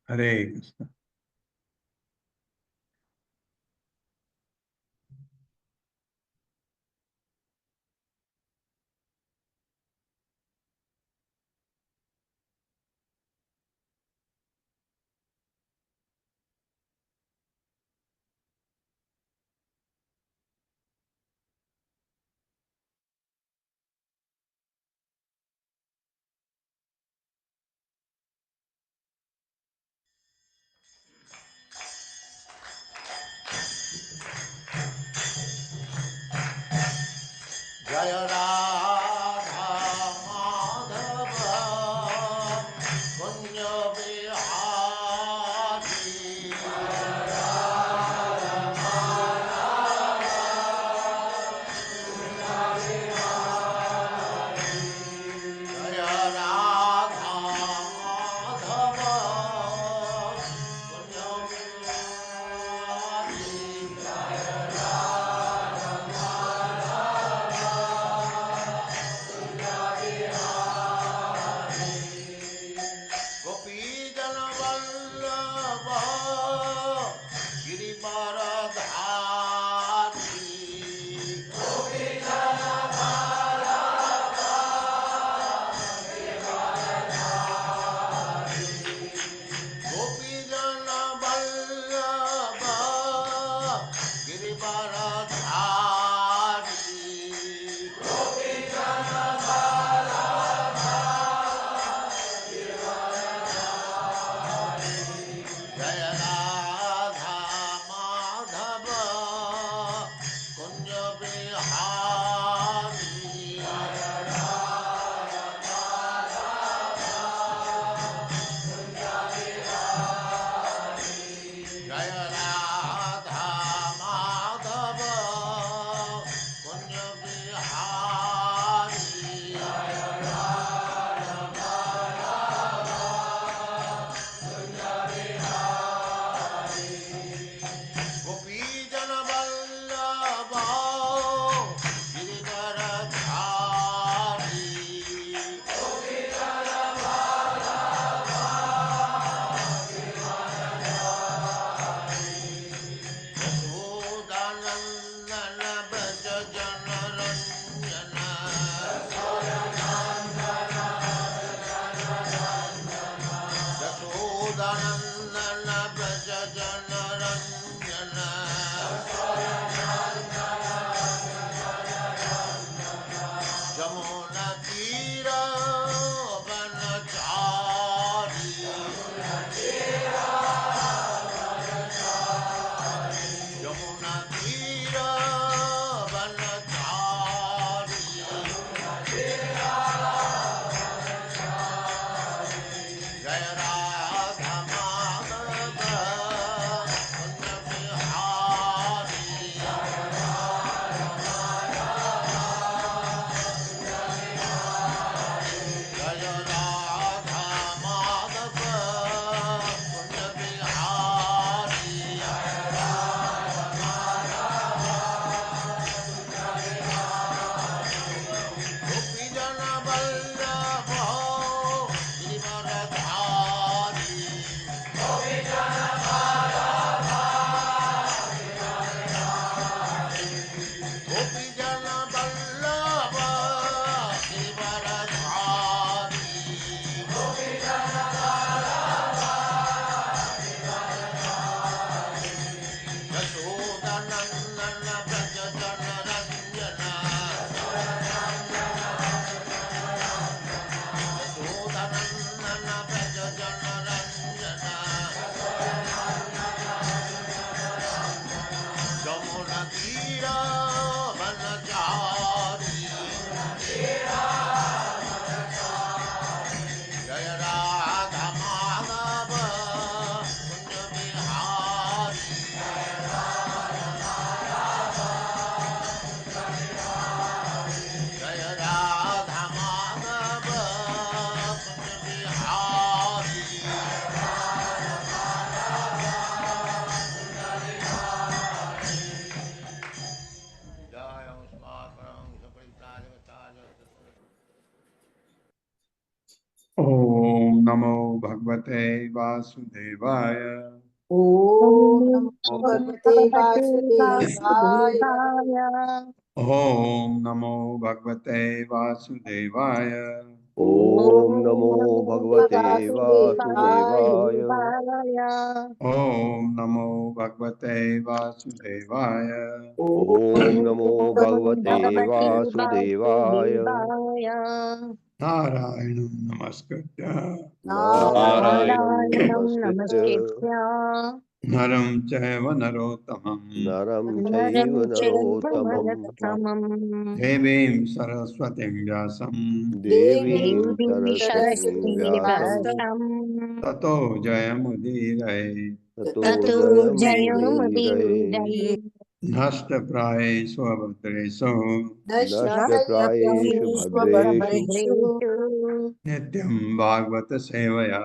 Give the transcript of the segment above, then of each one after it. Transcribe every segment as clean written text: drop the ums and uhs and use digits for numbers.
हरे कृष्ण। जय राधा माधव कुंज बिहारी। जय राधा माधव कुंज बिहारी। गोपी जन वल्लभ गिरिवरधारी। गोपी जन वल्लभ गिरिवरधारी। जय राधा माधव कुंज बिहारी। जय राधा माधव कुंज बिहारी। गोपी जन वल्लभ गिरिवरधारी। यशोदानंदन व्रज जन रंजन। यशोदानंदन व्रज जन रंजन। जमुना तीर वनचारी। यमुना तीर वनचारी। जय राधा माधव भगवते वासुदेवाय। ओम ॐ नमो भगवते भगवते वासुदेवाय। वासुदेवाय। ओम नमो भगवते वासुदेवाय। ॐ नमो भगवते वासुदेवाय। वासुदेवाय। ओम नमो भगवते वासुदेवाय। ॐ नमो भगवते भगवते वासुदेवाय। वासुदेवाय। नारायणं नमस्कृत्य नारायणं नारायणं नमस्कृत्य नमस्कृत्य नरं चैव नरोत्तमं नरं नरं चैव चैव नरोत्तमं नरोत्तमम् देवीं सरस्वतीं व्यासं देवीं देवीं सरस्वतीं सरस्वतीं व्यासं व्यासम् ततो जयमुदीरये। ततो ततो जयमुदीरये। जयमुदीरये। नष्टप्रायेषु अभद्रेषु नष्टप्रायेषु भद्रेषु भद्रेषु नित्यं भागवत सेवया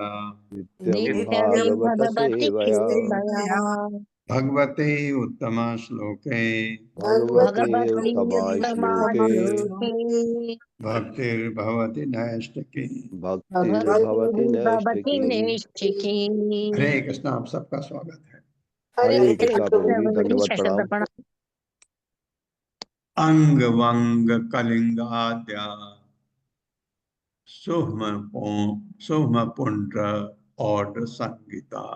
नित्यं नित्यं भागवत भगवति सेवया। सेवया। भगवते उत्तमश्लोके भगवते भगवति उत्तमाय श्लोके उत्तमाश्लोके भक्तिर्भवति नैष्टिकी। भक्तिर्भवति भक्तिर्भवति नैष्टिकी। नैष्ठिकी। हरे कृष्ण। आप सबका स्वागत है। हरे हरे कृष्णा प्रभु जी, धन्यवाद प्रणाम। अंग वंग कलिंगाद्या सुह्म पुंड्र और संगीता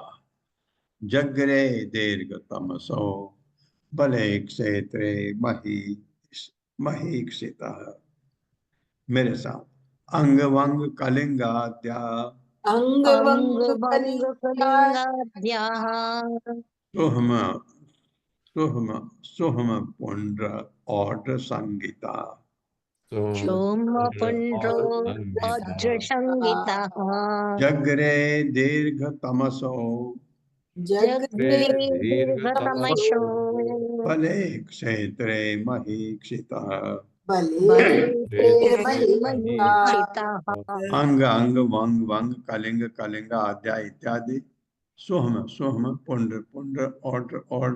जगरे दीर्घ तमसो बले क्षेत्रे महीक्षिता। मेरे साथ अंग वंग कलिंगाद्या अंग अंग वंग भंग कलिंगा कलिंगाद्याः सुह्म सुह्म सुह्म पुंड्र और संगीता सोम पुंड्रो वज्रसंहिताः जगरे दीर्घ तमसो जग्रे दीर्घतमसो दीर्घतमसो बले क्षेत्रे महीक्षिता। बले बले प्रेमहीता। महीक्षिताः अंग अंग वंग वंग कलिंग कलिंग आद्या इत्यादि सुह्म सुह्म पुंड्र पुंड्र और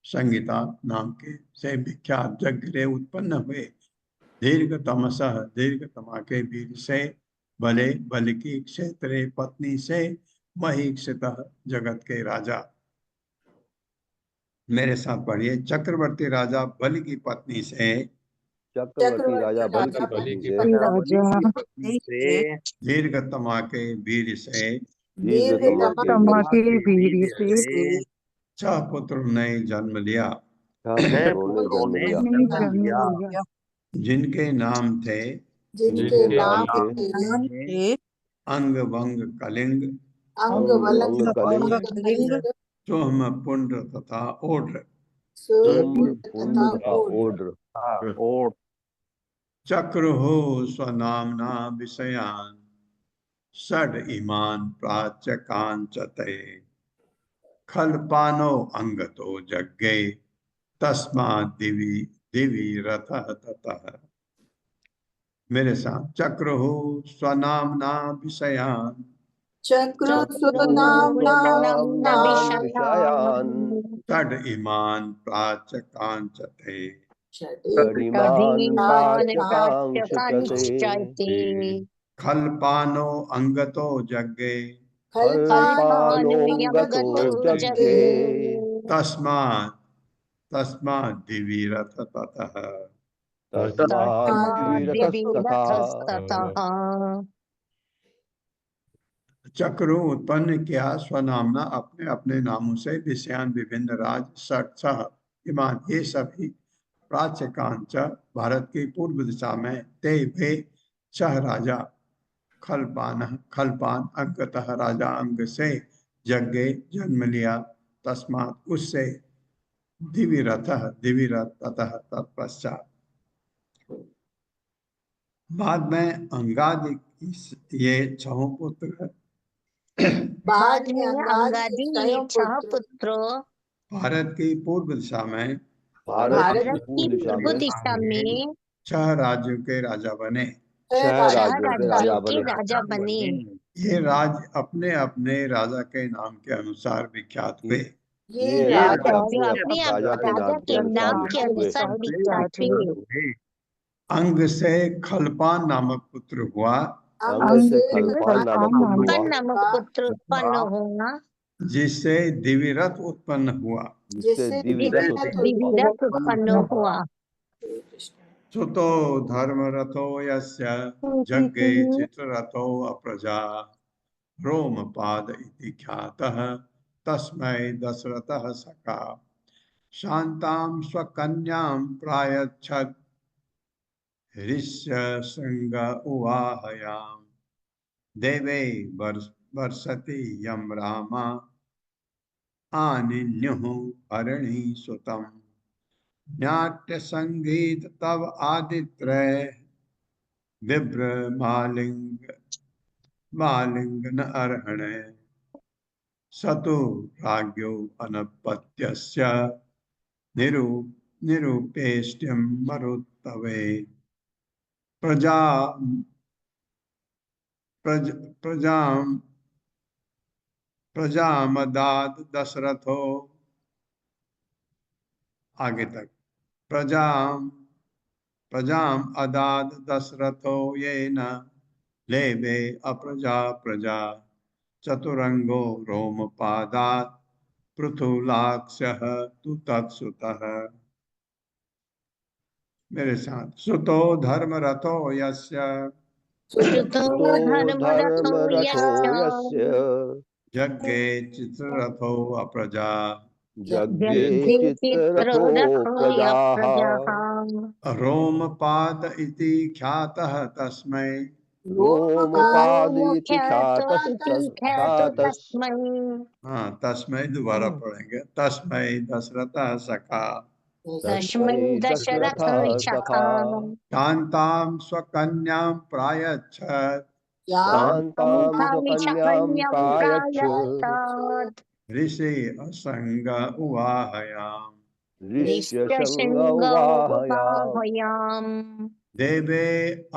संगीता नाम के से विख्यात जगरे उत्पन्न हुए दीर्घ तमसः दीर्घ तमा के वीर से बले बल की क्षेत्रे पत्नी से महीक्षित जगत के राजा। मेरे साथ पढ़िए। चक्रवर्ती राजा बल की पत्नी से चक्रवर्ती राजा बल की पत्नी से दीर्घ तमा के वीर से दीर्घतमा के वीर से छह पुत्र ने जन्म लिया छह पुत्रों ने जन्म लिया। जिनके नाम थे जिनके नाम थे अंग वंग कलिंग अंग अंग वलंग वंग कलिंग कलिंग सोम पुंड्र तथा ओड्र। सोम तथा पुंड तथा ओड। ओड। चक्र हो स्वनामना विषयान षड इमान प्राच्य कांचते खलपानो अंगतो जग्गे तस्मा दिवी दिवी रथ ततः। मेरे साथ। चक्र हो स्वनामना विषयान चक्र सुनाम नाम नाम विषयान षड इमान प्राच्य कांचते षडिमान षडीमान् प्राच्यकांक्षते। प्राच्यकांश्चैते खलपानो अंगतो जग्गे फलपानो गतो यमगतो जग्गे जगे तस्मात् तस्मात् दिवि रथ ततः। तस्माद् दिविरतस्तथा। तस्माद्दिविरतस्ततः। चक्र उत्पन्न किया स्वनामना अपने अपने नामों से विषयान विभिन्न राज षट सह इमान ये सभी प्राच्य कांच भारत की पूर्व दिशा में ते वे छह राजा खलपान अंगतः राजा अंग से जग्गे जन्म लिया तस्मात् उससे दिविरथ ततः तत्पश्चात। बाद में अंगादि ये छहों पुत्र बाद में अंगादि अंगादि ये छयों छह पुत्र भारत की पूर्व दिशा में भारत की भारत पूर्व की दिशा पूर्व में दिशा में छह राज्यों के राजा बने। छह छह राज्यों के राज्यों राजा के बने। राजा बने। ये राज्य अपने अपने राजा के नाम के अनुसार विख्यात हुए। ये ये ये राज्य राज्य अपने अपने अपने राजा के राजा नाम के के अनुसार नाम के विख्यात हुए। अनुसार विख्यात हुए। अंग से खलपान नामक पुत्र हुआ अंग से खलपाल नामक पुत्र हुआ, उत्पन्न नामक पुत्र उत्पन्न हुआ, जिससे दिविरथ उत्पन्न हुआ। जिससे दिविरथ दिविरथ उत्पन्न हुआ। सुतो धर्मरथो यस्य जग्गे चित्ररथो अप्रजा रोमपाद इति ख्यातः तस्मै दशरथः सखा शान्तां स्वकन्यां प्रायच्छत् ऋष्यशृंग उवाहयाम् देवे वर्षति यं रामा आनिन्युः हरिणी सुतम् नाट्य संगीत तव आदित्रय विभ्र मालिंगन अर्हणे सतु राज्ञो अनपत्यस्य निरूपेष्ट्यं मरुत्तवे प्रजा प्रजामदाद दशरथो आगे तक प्रजाम अदाद दशरथो येन लेवे अप्रजा प्रजा चतुरंगो रोमपादात् पृथुलाक्षः तु तत्सुतः। मेरे साथ सुतो धर्मरथो यस्य सुतो धर्मरथो यस्य यज्ञे चित्ररथो अप्रजा यज्ञे चित्ररथो चित्ररथो प्रजाः प्रजाः रोमपाद इति ख्यातः तस्मै रोमपाद इति ख्यातो ख्यातः तस्मै हाँ तस्मै दोबारा पढ़ेंगे तस्मै दशरथः सखा तस्मै दशरथ सखा शान्तां स्वकन्यां प्रायच्छत् शान्तां स्वकन्यां कन्यां प्रायच्छत् प्रायच्छत् ऋषि असंग उवाहयाम् ऋष्यशृंग ऋष्यशृङ्गो उवाहयाम् उपाहयाम् देवे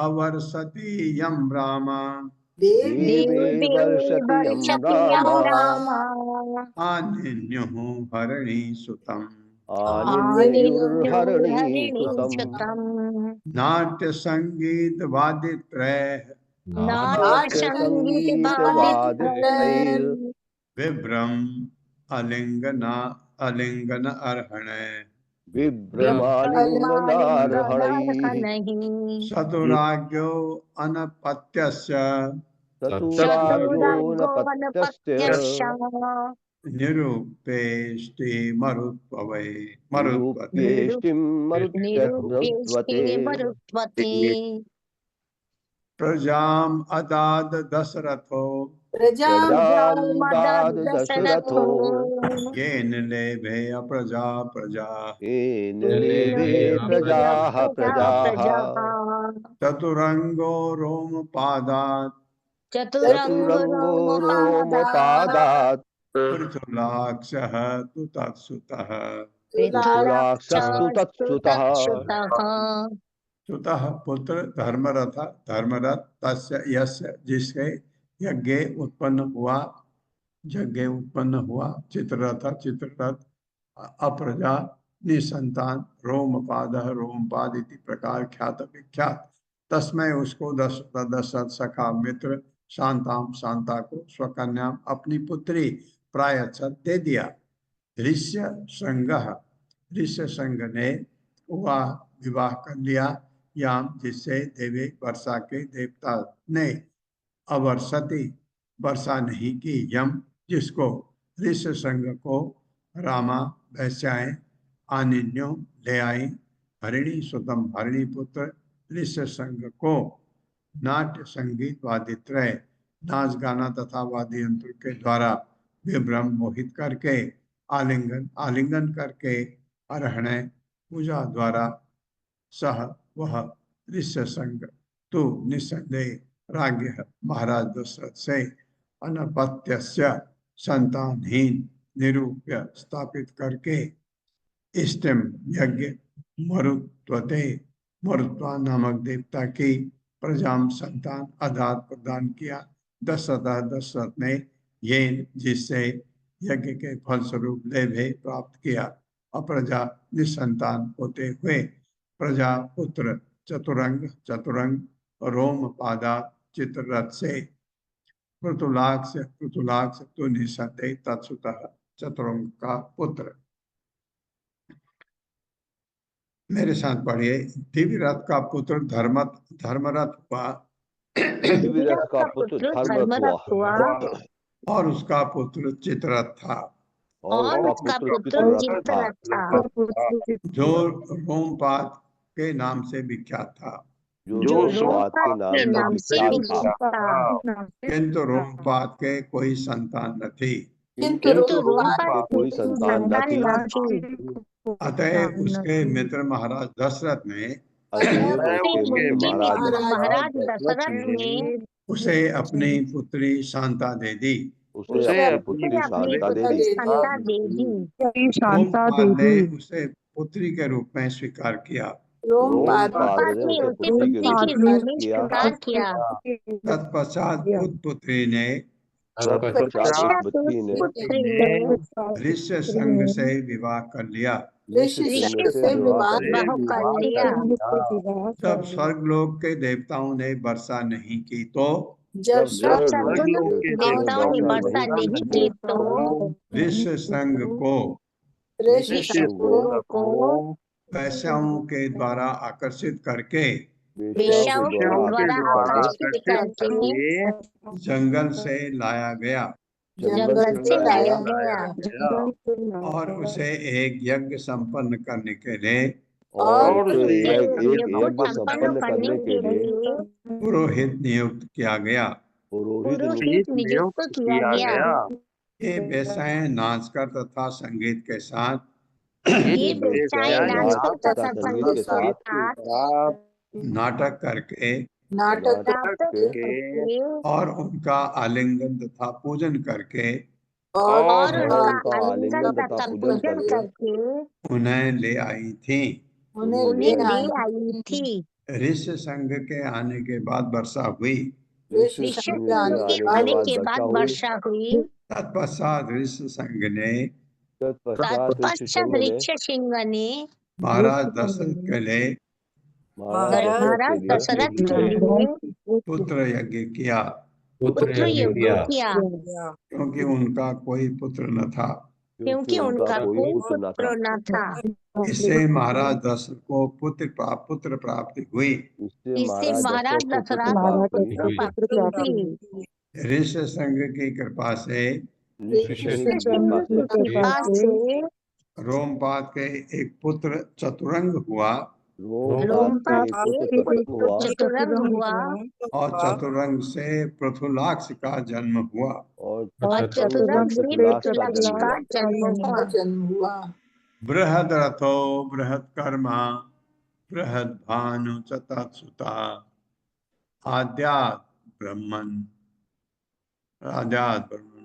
अवर्षति यं राम देवे वर्षति यं वर्षति राम राम आनिन्युः हरिणी सुतम् आनिन्युर्हरिणी हरिणी सुतम् सुतम् नाट्य संगीत वादित्रय नाट्य संगीत वादित्रैर् विभ्रम अलिंगन अर्हणे विभ्रमालिङ्गनार्हणैः सतुराज्ञो अनपत्यस्य चतुराज्ञोऽनपत्यस्य निरूपेष्टि मरुत्ववे मरुत्वते निरूप्येष्टिं मरुत्वते मरुत्वते प्रजाम अदाद दशरथो प्रजामदाद दशरथो येन लेभे अप्रजा प्रजा येन लेभे प्रजाः प्रजाः चतुरंगो रोमपादात् चतुरंगो रोमपादात् पृथुलाक्षः तु तत्सुतः पृथुराक्षस्तु तत्सुतः सुतः पुत्र धर्मरथ धर्मरथ तस्य यस्य जिसके यज्ञ उत्पन्न हुआ चित्ररथ चित्ररथ अप्रजा निसंतान रोमपाद रोमपाद इति प्रकार ख्यात विख्यात तस्मै उसको दशरथ सखा मित्र शांताम शांता को स्वकन्याम अपनी पुत्री प्रायच्छत दे दिया। ऋष्य संघ ने विवाह कर लिया याम जिससे देवी वर्षा के देवता ने अवर्षति वर्षा नहीं की यम जिसको ऋष्य संघ को रामा वैश्याएं आनिन्यो ले आई हरिणी सुतम हरिणी पुत्र ऋष्य संघ को नाट्य संगीत वादित्रय नाच गाना तथा वाद्य यंत्र के द्वारा विभ्रम मोहित करके आलिंगन करके अर्हणे पूजा द्वारा सह वह ऋष्य संघ तो निसंदेह राज्ञ महाराज दशरथ से अनपत्यस्य संतानहीन निरूप्य स्थापित करके इष्टम यज्ञ मरुत्वा नामक देवता की प्रजाम संतान आधार प्रदान किया। दशरथ ने ये जिससे यज्ञ के फलस्वरूप लेभे प्राप्त किया। अप्रजा निसंतान होते हुए प्रजा पुत्र चतुरंग रोमपादा चित्ररथ से पृथुलाक्ष तो निसंदेह तत्सुतः चतुरंग का पुत्र। मेरे साथ पढ़िए। दिव्यरथ का पुत्र धर्मरथ हुआ दिव्यरथ का पुत्र धर्मरथ हुआ और उसका पुत्र चित्ररथ था, और उसका पुत्र चित्ररथ था, जो रोमपाद के नाम से विख्यात था। जो रोमपाद के नाम से विख्यात था। किंतु रोमपाद के कोई संतान न थी। किंतु रोमपाद रोमपाद कोई की संतान न थी। न थी। अतः उसके मित्र महाराज दशरथ ने अतएव उसके उसके मित्र महाराज दशरथ ने उसे अपनी पुत्री शांता दे दी। उसे अपनी पुत्री अपनी शांता दे पुत्री दी। शांता दे दी। रोमपाद ने उसे पुत्री के रूप में स्वीकार किया। रोमपाद रोमपाद ने ने उसे उसे पुत्री के पुत्री रूप के में रूप में स्वीकार किया। तत्पश्चात उस पुत्री ने तत्पश्चात उस पुत्री ने पुत्री ने ऋष्य संघ से विवाह कर लिया। ऋषि ऋषि संघ संघ से से विवाह विवाह कर लिया। कर लिया। जब स्वर्गलोक के देवताओं ने वर्षा नहीं की तो जब जब स्वर्ग स्वर्गलोक के देवताओं ने वर्षा नहीं की तो ऋष्य संघ को ऋषि ऋषि संघ को वैश्याओं के द्वारा आकर्षित करके वेश्याओं के द्वारा करके आकर्षित करके जंगल से लाया गया जंगल से लाया गया और उसे एक यज्ञ संपन्न करने के लिए और उसे एक को यज्ञ संपन्न करने के लिए पुरोहित नियुक्त किया गया। पुरोहित नियुक्त किया गया। ये वेश्याएं नाचकर तथा संगीत के साथ ये वेश्याएं नाचकर तथा संगीत संगीत के के साथ साथ नाटक करके नाटक करके और उनका आलिंगन तथा पूजन करके और उनका उनका आलिंगन तथा पूजन करके उन्हें ले आई थी। उन्हें उन्हें ले ले आई आई थी। ऋष्य संघ के आने के बाद वर्षा हुई। ऋषि ऋषि संघ संघ के आने के बाद हुई। वर्षा हुई। तत्पश्चात ऋष्य संघ ने तत्पश्चात ऋषि तत्पश्चात संघ ने ऋषि सिंह ने महाराज दशरथ के लिए महाराज दशरथ के लिए पुत्र यज्ञ किया पुत्र यज्ञ किया, क्योंकि उनका कोई पुत्र न था। क्योंकि उनका कोई पुत्र न था। इससे महाराज दशरथ को पुत्र प्राप्ति हुई। इससे महाराज दशरथ को पुत्र प्राप्ति हुई। ऋष्य संघ की कृपा से ऋषि सिंह की कृपा से रोमपाद के एक पुत्र चतुरंग हुआ रोमपाद के पुत्र चतुरंग हुआ और चतुरंग से पृथुलाक्ष का जन्म हुआ। और चतुरंग से पृथुलाक्ष का जन्म हुआ। बृहद्रथो बृहत्कर्मा बृहद्भानु च तत्सुता आद्यात् ब्रह्मन्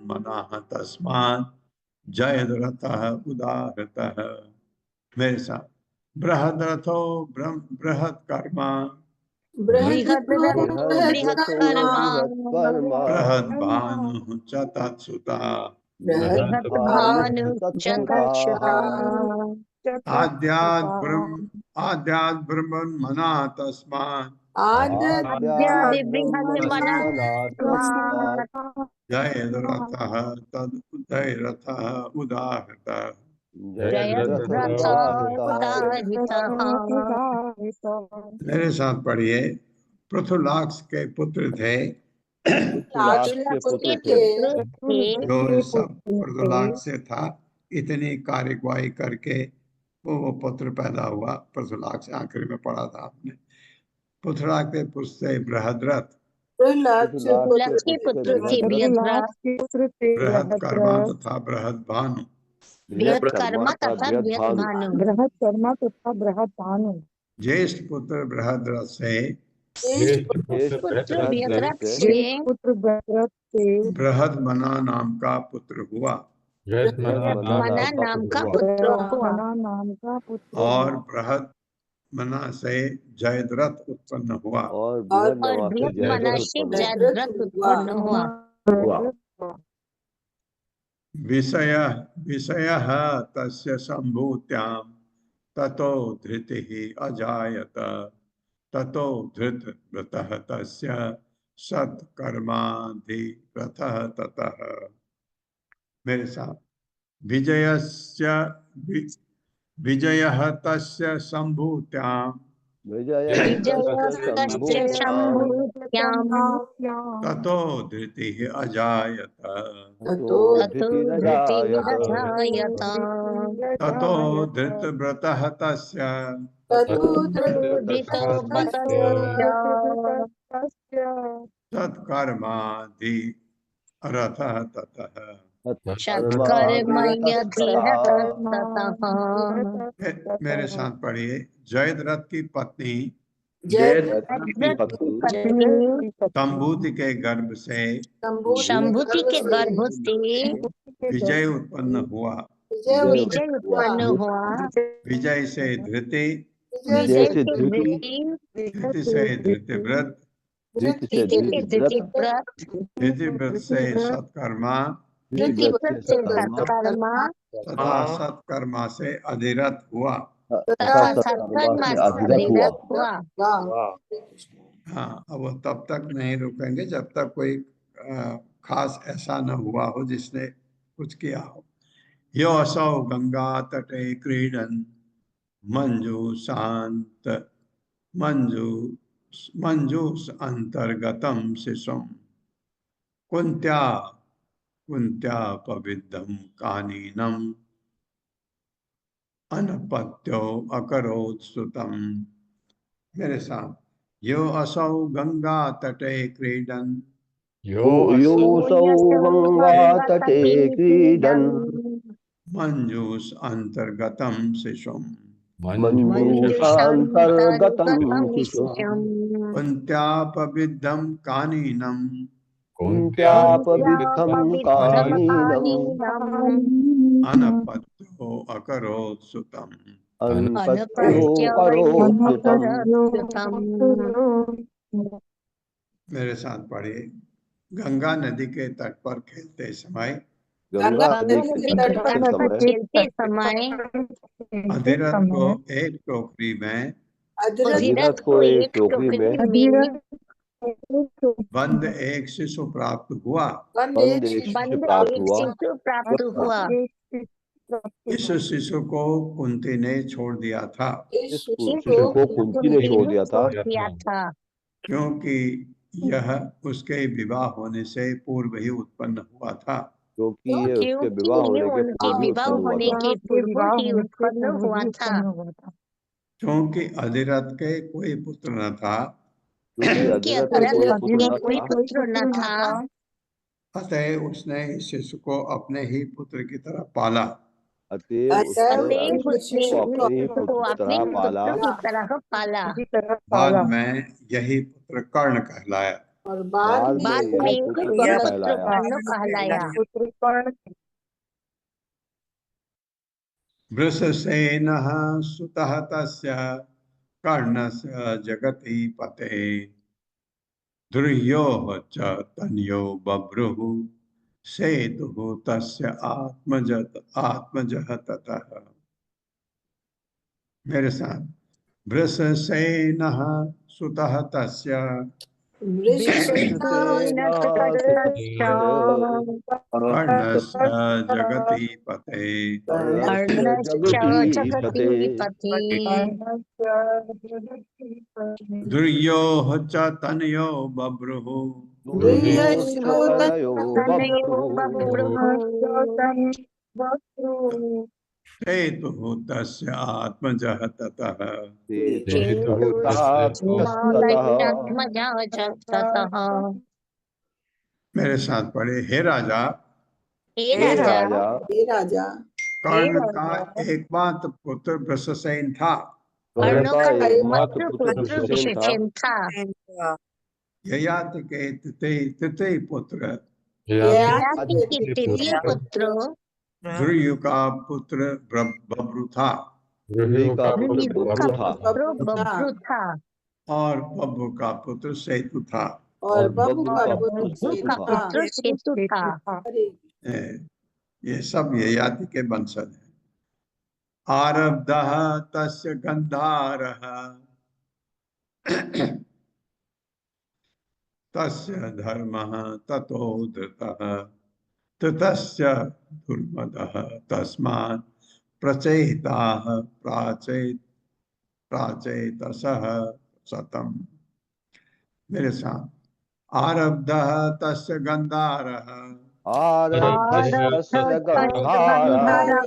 मनाः तस्मात् जयद्रथः उदाहृतः। मेरे साथ। बृहद्रथो बृहत्कर्मा बृहत्कर्मा बृहद्भानुः च तत्सुता बृहद्भानु च तत्सुता आद्यात् ब्रह्मन् मनाः तस्मात् आद्यादि बृहत् मना जयद्रथः तदुदयरथः उदाहृतः। जयद्रथ उदाहृतः। मेरे साथ पढ़िए। पृथुलाक्ष के पुत्र थे पृथुलाक्ष के पुत्र थे जो सब पृथुलाक्ष से था। इतनी कार्यवाही करके वो पुत्र पैदा हुआ। पृथुलाक्ष आखिर में पढ़ा था आपने। पृथुलाक्ष के पुत्र से बृहद्रथ, पृथुलाक्ष के पुत्र थे बृहत्कर्मा तथा बृहद्भानु। बृहत्कर्मा तथा बृहद्भानु। ज्येष्ठ पुत्र बृहद्रथ से पुत्र बृहद्रथ से बृहद्मना नाम का पुत्र हुआ बृहद्मना नाम का पुत्र हुआ। और बृहद्मना से जयद्रथ उत्पन्न हुआ। और और बृहद्मना से जयद्रथ उत्पन्न हुआ। विषयः तस्य सम्भूत्यां ततो धृतिः अजायत। ततो धृतव्रतः तस्य सत्कर्माधिरथः ततः। मेरे साथ, विजयस्य विजयः तस्य संभूत्यां विजयस्तस्य शम्भूत्याम् ततो धृतिः अजायत। ततो ततो धृतिरजायत ततो धृतव्रतः तस्य ततो धृतव्रतस्य तत्कर्माधिरथः ततः। सत्कर्मयधिरथस्ततः। मेरे साथ पढ़िए। जयद्रथ की पत्नी जयद्रथ की पत्नी तंबूति के गर्भ से शंभुति के गर्भ से विजय उत्पन्न हुआ। विजय उत्पन्न हुआ। विजय से धृति, विजय से धृति, धृति से धृतिव्रत, धृति से धृतिव्रत, धृतिव्रत से सत्कर्मा, धृतिव्रत से सत्कर्मा तथा सत्कर्मा से अधिरथ हुआ। तथा सत्कर्मा से अधिरथ हुआ। हाँ, अब वो तब तक नहीं रुकेंगे जब तक कोई खास ऐसा न हुआ हो जिसने कुछ किया हो। यो असौ गंगा तटे क्रीडन मंजू शांत मंजूस अंतर्गतम शिशुम कुंत्या पविद्धम कानीनम अनपत्यो अकरोत् सुतम। मेरे साथ, यो असौ गंगा तटे क्रीडन योऽसौ गंगा तटे क्रीडन् मंजूस अंतर्गतम शिशुम मञ्जूषान्तर्गतं शिशुम् कुंत्यापविद्धम कानीनम कुन्त्यापविद्धं कानीनम् अनपत्यो अकरोत् सुतम। अनपत्यो करोत्युतम्। मेरे साथ पढ़िए। गंगा नदी के तट पर खेलते समय गंगा नदी के तट पर खेलते समय अधिरथ को एक टोकरी में अधिरथ को एक टोकरी में बंद एक शिशु प्राप्त हुआ। बंद एक शिशु प्राप्त हुआ। शिशु प्राप्त हुआ। इस शिशु को कुंती ने छोड़ दिया था इस शिशु को कुंती ने छोड़ दिया था क्योंकि यह उसके विवाह होने से पूर्व ही उत्पन्न हुआ था। क्योंकि ये उसके विवाह होने के पूर्व ही उत्पन्न हुआ था। क्योंकि अधिरथ के कोई पुत्र न था, क्योंकि अधिरथ के कोई पुत्र न था, अतः उसने इस शिशु को अपने ही पुत्र की तरह पाला। अतएव उसने अपने ही पुत्र की तरह पाला। बाद में यही पुत्र कर्ण कहलाया। और बाद में यही पुत्र कहलाया। वृषसेनः सुतः तस्य कर्णस्य जगति पते दुर्योः च तनयो बभ्रुः सेतुः तस्य आत्मजः ततः। मेरे साथ, वृषसेनः सुतः तस्य कर्णस्य जगति पते दुर्योः च तनयो बभ्रुः सेतुः तस्य आत्मजः ततः। मेरे साथ पढ़े। हे राजा, कर्ण का एकमात्र पुत्र वृषसेन था। ययाति के तृतीय पुत्र दुर्यु का पुत्र बभ्रु था और बभ्रु का पुत्र सेतु था। ये सब ययाति के वंशज हैं। आरब्धः तस्य गन्धारः तस्य धर्मः ततो धृतः ततस्य दुर्मदः तस्मात् प्रचेताः प्राचेतसः शतम्। मेरे साथ। आरब्धः तस्य गन्धारः आरब्धस्य गन्धारः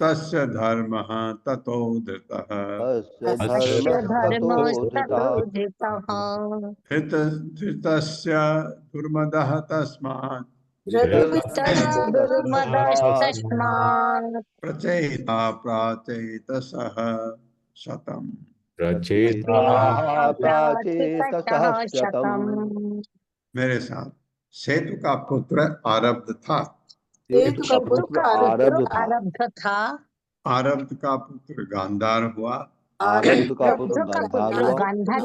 तस्य धर्मः ततो धृतः तस्य तस्य धर्मस्ततो धर्मस्ततो धृतः धृतस्य दुर्मदः तस्मात् दुर्मदस्तस्मात् प्रचेता प्राचेतसः शतम्। प्राचेतसः शतम्। मेरे साथ। सेतु का पुत्र आरब्ध था। सेतु का पुत्र आरब्ध था। आरब्ध था। आरब्ध का पुत्र गांधार हुआ आरब्ध का आरब्ध पुत्र का गांधार पुत्र हुआ गांधार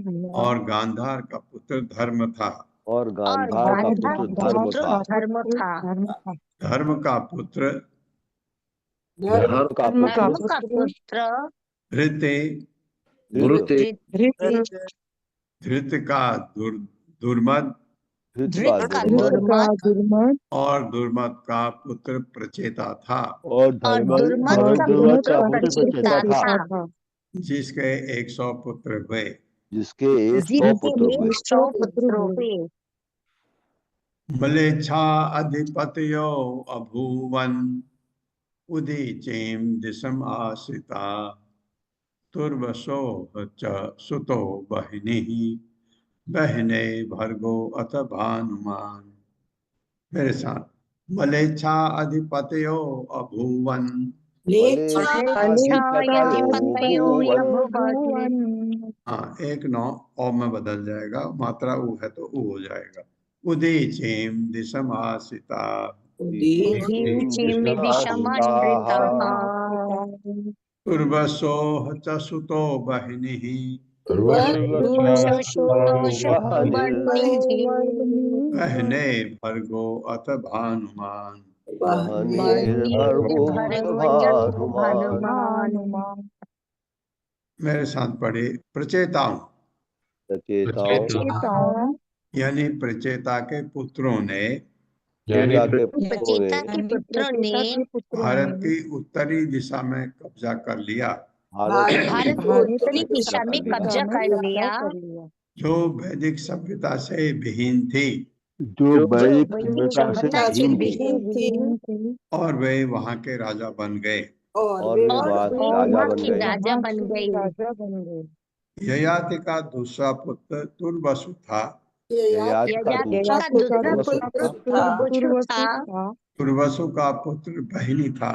हुआ और गांधार का पुत्र धर्म था। और और गांधार का गांधार पुत्र का धर्म पुत्र था। धर्म था। धर्म का पुत्र धर्म धर्म का धर्म पुत्र का पुत्र धृते धृत धृत का दुर्मद धृत का दुर्मद और दुर्मद का पुत्र प्रचेता था और और दुर्मद का दुर्मद पुत्र का पुत्र प्रचेता प्रचेता था था। जिसके 100 पुत्र हुए। जिसके 100 जिसके पुत्र हुए। 100 पुत्र हुए। मलेच्छा अधिपतयो अभूवन उदीचीं दिशम आश्रिता तुर्वशो च सुतो बहिनीः बहने भर्गो अथ भानुमान। मेरे साथ। मलेच्छा अधिपतयो अभूवन। हाँ, एक नौ ओ में बदल जाएगा, मात्रा उ है तो उ हो जाएगा। उदीचीं दिशम आश्रिता तुर्वशो च सुतो बहिनीः बहने भर्गो अथ भानुमान। मेरे साथ पढ़े। प्रचेताओं प्रचेताओं यानी प्रचेता के पुत्रों ने प्रचेता के पुत्रों ने भारत की उत्तरी दिशा में कब्जा कर लिया। भारत की उत्तरी दिशा में कब्जा कर लिया। जो वैदिक सभ्यता से विहीन थी जो वैदिक वैदिक सभ्यता सभ्यता से से विहीन थी विहीन थी और वे वहां के राजा बन गए। और वे और राजा वहाँ बन के गए। राजा बन गए। ययाति का दूसरा पुत्र तुर्वसु था। ययाति का ययाति दूसरा का पुत्र दूसरा तुर्वसु पुत्र था। तुर्वसु था। तुर्वसु का पुत्र बहिनी था।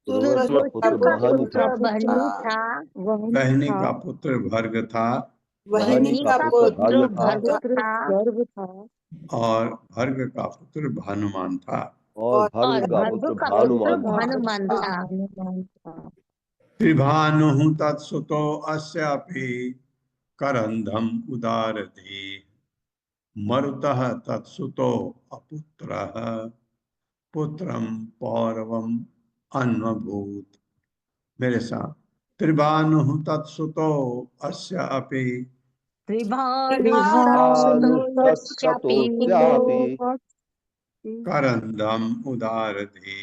तुर्वसु का पुत्र का बहनी था। पुत्र बहनी था। बहिनी का पुत्र भर्ग था बहनी का पुत्र भर्ग था। भर्ग था। और भर्ग का पुत्र भानुमान था। और और भर्ग का भर्ग पुत्र का पुत्र भानुमान था। हनुमान था। त्रिभानु तत्सुतो अस्यापि करंधम उदारधि मरुतः तत्सुतो अपुत्रः पुत्रम पौरवम अन्वभूत। मेरे साथ। त्रिभानु तत्सुतो अस्यापि तत्सुतोऽस्यापि करंदम उदारधि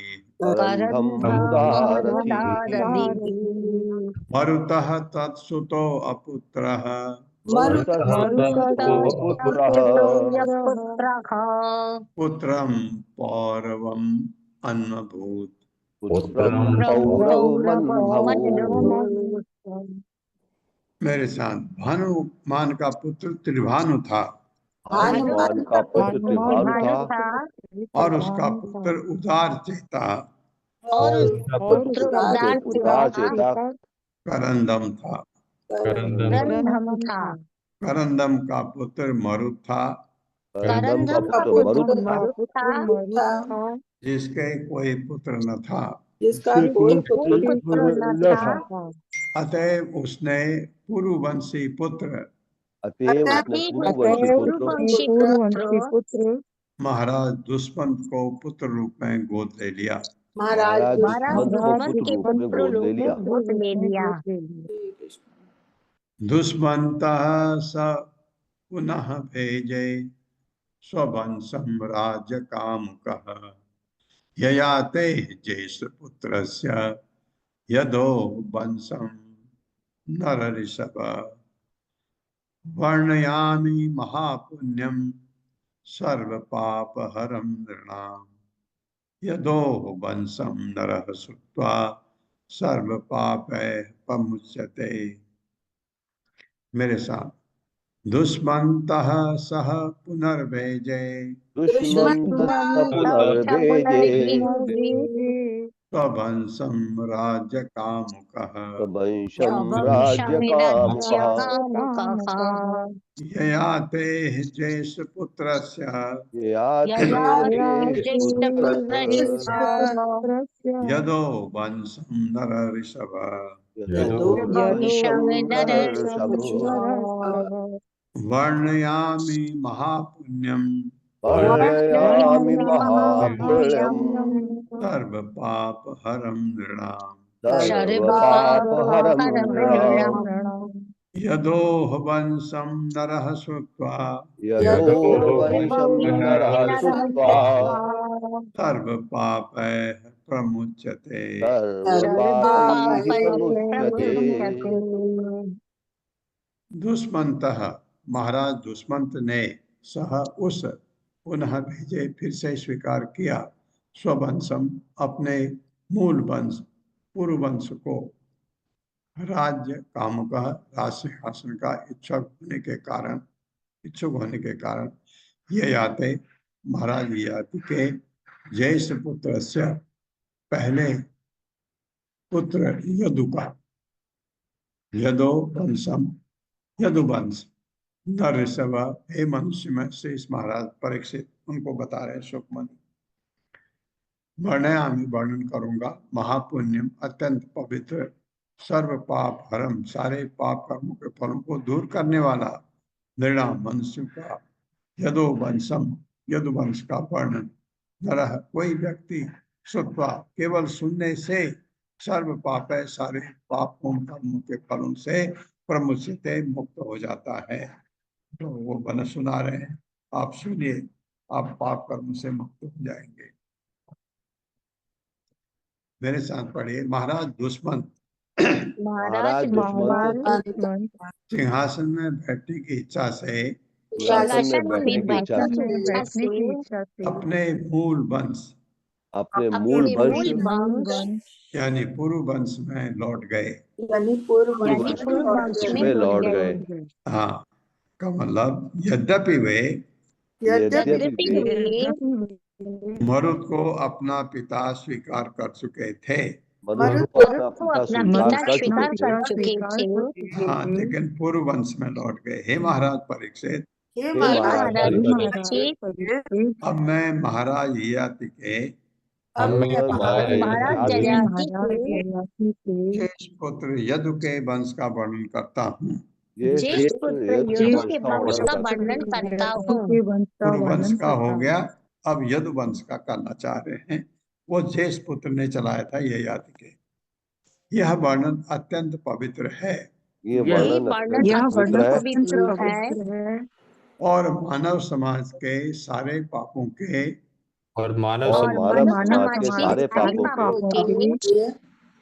करंधम उदारधि मरुतः तत्सुतो अपुत्रः मरुतस्ततो पुत्रः पुत्रम पौरवम अन्वभूत। पुत्रं पौरवमन्वभूत्। मेरे साथ। भानुमान का पुत्र त्रिभानु था भानुमान का पुत्र त्रिभानु था और उसका पुत्र उदार चेता और उसका पुत्र उदार चेता करंदम था। करंधम था। करंदम का पुत्र मरुत था करंदम का पुत्र मरुत था। जिसके कोई पुत्र न था। जिसका कोई पुत्र पुत्र न था। अतएव उसने पुरुवंशी पुत्र अतएव उसने पूर्ववंशी पुत्र महाराज दुष्मंत को पुत्र रूप में गोद ले लिया। महाराज दुष्मंत को दुष्मंत पुत्र के रूप में पुत्र गोद ले लिया। गोद ले लिया। दुष्मंत स पुनः भेजे स्ववंशं राज्यकामुकः ययाते ज्येष्ठपुत्रस्य यदो वंशं नरऋषभ वर्णयामि महापुण्यं सर्वपापहरं नृणाम् यदो वंशं नरः श्रुत्वा सर्वपापैः प्रमुच्यते। मेरे साथ, दुष्मन्तः सह पुनर्भेजे दुष्मन्तः पुनर्भेजे स्ववंशं राज्यकामुकः स्ववंशं वंशमिराज्य राज्यकामः कामुकः ययाते ज्येष्ठपुत्रस्य ययाते ज्येष्ठपुत्रस्य यदो वंशं नरऋषभ यदो वंशमिनरऋषभ वर्णयामि महापुण्यं वर्णयामि महापुण्यं सर्वपापहरं नृणाम् सर्वपापहरं नृणाम् यदोह वंशं नरः श्रुत्वा यदो वंशं नरः श्रुत्वा सर्वपापैः प्रमुच्यते। सर्वपापैः प्रमुच्यते। दुष्मन्तः, महाराज दुष्मंत ने सह उस पुनः भेजे, फिर से स्वीकार किया, स्ववंशम अपने मूल वंश पूर्व वंश को, राज्य कामुकः राज सिंहासन का इच्छुक होने के कारण ये आते महाराज ययाति के ज्येष्ठ पुत्र से पहले पुत्र यदु का, यदो वंशम यदुवंश नरऋषभ, हे मनुष्य में शेष महाराज परीक्षित उनको बता रहे सुखमणि, वर्णन करूंगा महापुण्यम अत्यंत पवित्र सर्व पाप हरम सारे पाप कर्मों के फलों को दूर करने वाला निर्णाम मनुष्य का यदो वंशम यदुवंश का वर्णन नरह कोई व्यक्ति श्रुत्वा केवल सुनने से सर्व पाप है सारे पापों कर्मों के फलों से प्रमुचित मुक्त हो जाता है। तो वो बन सुना रहे हैं, आप सुनिए, आप पाप कर्म से मुक्त हो जाएंगे। मेरे साथ पढ़िए। महाराज दुष्मंत सिंहासन में बैठने की इच्छा से अपने मूल वंश यानी पूर्व वंश में लौट गए। हाँ, का मतलब यद्यपि वे मरुत को अपना पिता स्वीकार कर चुके थे, हाँ, लेकिन पूर्व वंश में लौट गए। हे महाराज परीक्षित, अब मैं महाराज ययाति के ज्येष्ठ पुत्र यदु के वंश का वर्णन करता हूँ। पूर्व वंश का हो गया, अब यदु वंश का करना चाह रहे हैं। वो ज्येष्ठ पुत्र ने चलाया था ययाति के। यह वर्णन अत्यंत पवित्र है और मानव समाज के सारे पापों के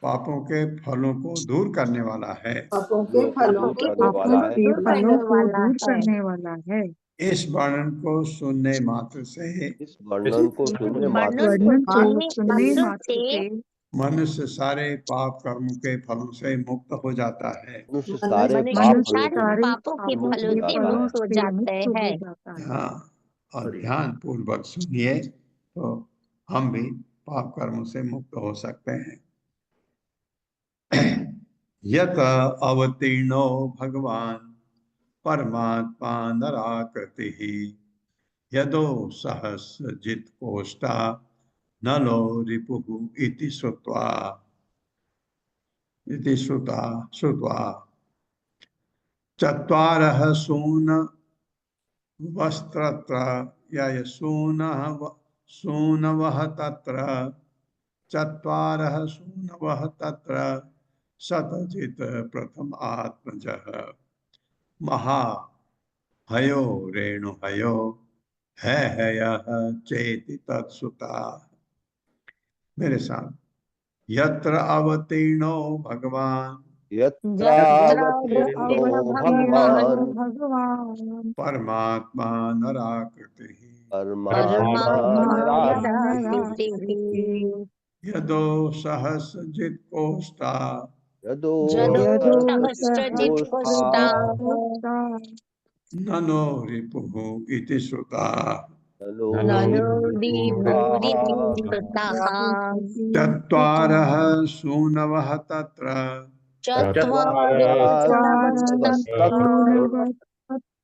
पापों के फलों को दूर करने वाला है। इस वर्णन को सुनने मात्र से मनुष्य सारे पाप कर्मों के फलों से मुक्त हो जाता है। हाँ, और ध्यान पूर्वक सुनिए तो हम भी पाप कर्मों से मुक्त हो सकते हैं। यत अवतीर्णो भगवान परमात्मा नराकृति यदो सहस्रजित कोष्ठा नलो रिपुः इति श्रुत्वा चत्वारः सून वस्त्रत्र या सूनवः तत्र चत्वारः सूनवः तत्र शतजित प्रथम आत्मजः महा हयो रेणु हयो है यह चेति तत्सुता। मेरे साथ, यत्र अवतीर्णो भगवान यत्रावतीर्णो भगवान् भगवान परमात्मा नराकृति परमात्मा नराकृतिः परमात्मराकृतिः यदो सहस्रजित कोष्ठा यदो जदो यदो सहस्रजित् कोष्ठा ननो रिपुः इति श्रुता। नलो नलो विभुः विभूरिति श्रुताः चत्वारः सूनवः तत्र चत्वारो सूनवस्तत्र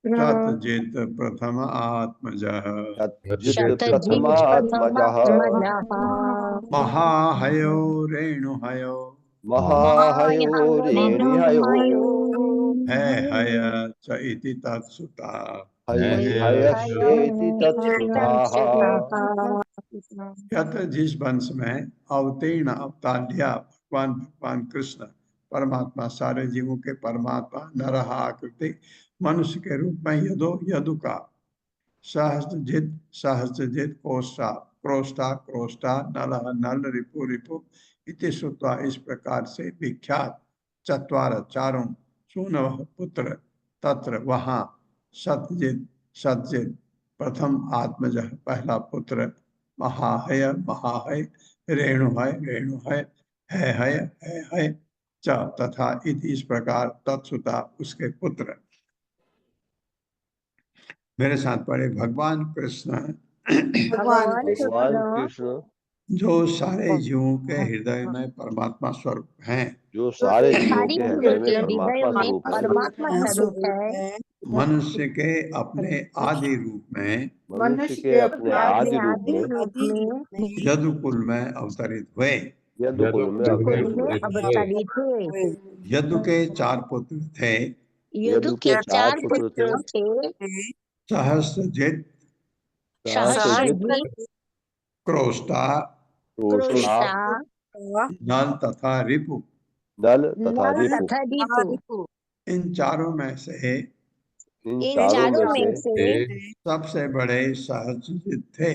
शतजित् प्रथम आत्मजः तज्जित् शतजित् प्रथमात्मजः प्रथमात्मजः महाहयो रेणुहयो महाहयो रेणिहयो है हय च इति तत्सुता। हयश्चेति तत्सुताः यत जिस वंश में अवतीर्ण अवतार लिया भगवान कृष्ण परमात्मा सारे जीवों के परमात्मा नरह आकृति मनुष्य के रूप में यदु का सहस्रजित कोष्ठा क्रोष्ठा क्रोष्ठा नल नल रिपु रिपु इति श्रुत्वा इस प्रकार से विख्यात चत्वार चारों सुनव पुत्र तत्र वहां सतजित प्रथम आत्मज पहला पुत्र महाहय रेणु है च तथा इति इस प्रकार तत्सुता उसके पुत्र। मेरे साथ पढ़े, भगवान कृष्ण भगवान भगवान कृष्ण कृष्ण जो सारे जीवों के हृदय में परमात्मा स्वरूप हैं, जो सारे जीवों सारी के जीवों हृदय में के परमात्मा हृदय में स्वरूप है परमात्मा स्वरूप है मनुष्य के अपने आदि रूप में मनुष्य के अपने आदि रूप आदि में रूप में यदुकुल में अवतरित हुए। यदुकुल में यदुकुल अवतरित में हुए। अवतरित हुए। यदु के 4 पुत्र थे, यदु यदु के के 4 4 पुत्र थे, पुत्र थे, सहस्रजित, सहस्रजित, सहस्रजित, क्रोष्टा, क्रोष्ठा, क्रोष्टा, नल तथा रिपु। नल तथा नल रिपु। तथा रिपु। इन चारों में से इन इन चारों चारों में से में से सबसे बड़े सहस्रजित थे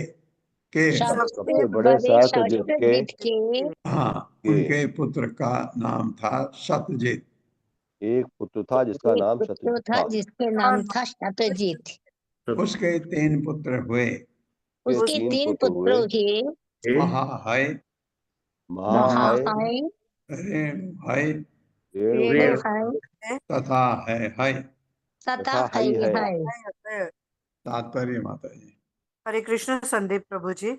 के सबसे सबसे बड़े बड़े सहस्रजित सहस्रजित के हाँ, के उनके पुत्र का नाम था शतजित। एक पुत्र था जिसका एक नाम पुत्र शतजित था था। जिसके नाम था शतजित। उसके 3 पुत्र हुए, के उसके 3 तीन पुत्र पुत्र हुए, हुए, महाहय, महाहय, महाहय, रेणुहय रेणुहय तथा है। तथा तथा हई है। हय। तात्पर्य माता जी। हरे कृष्ण संदीप प्रभु जी।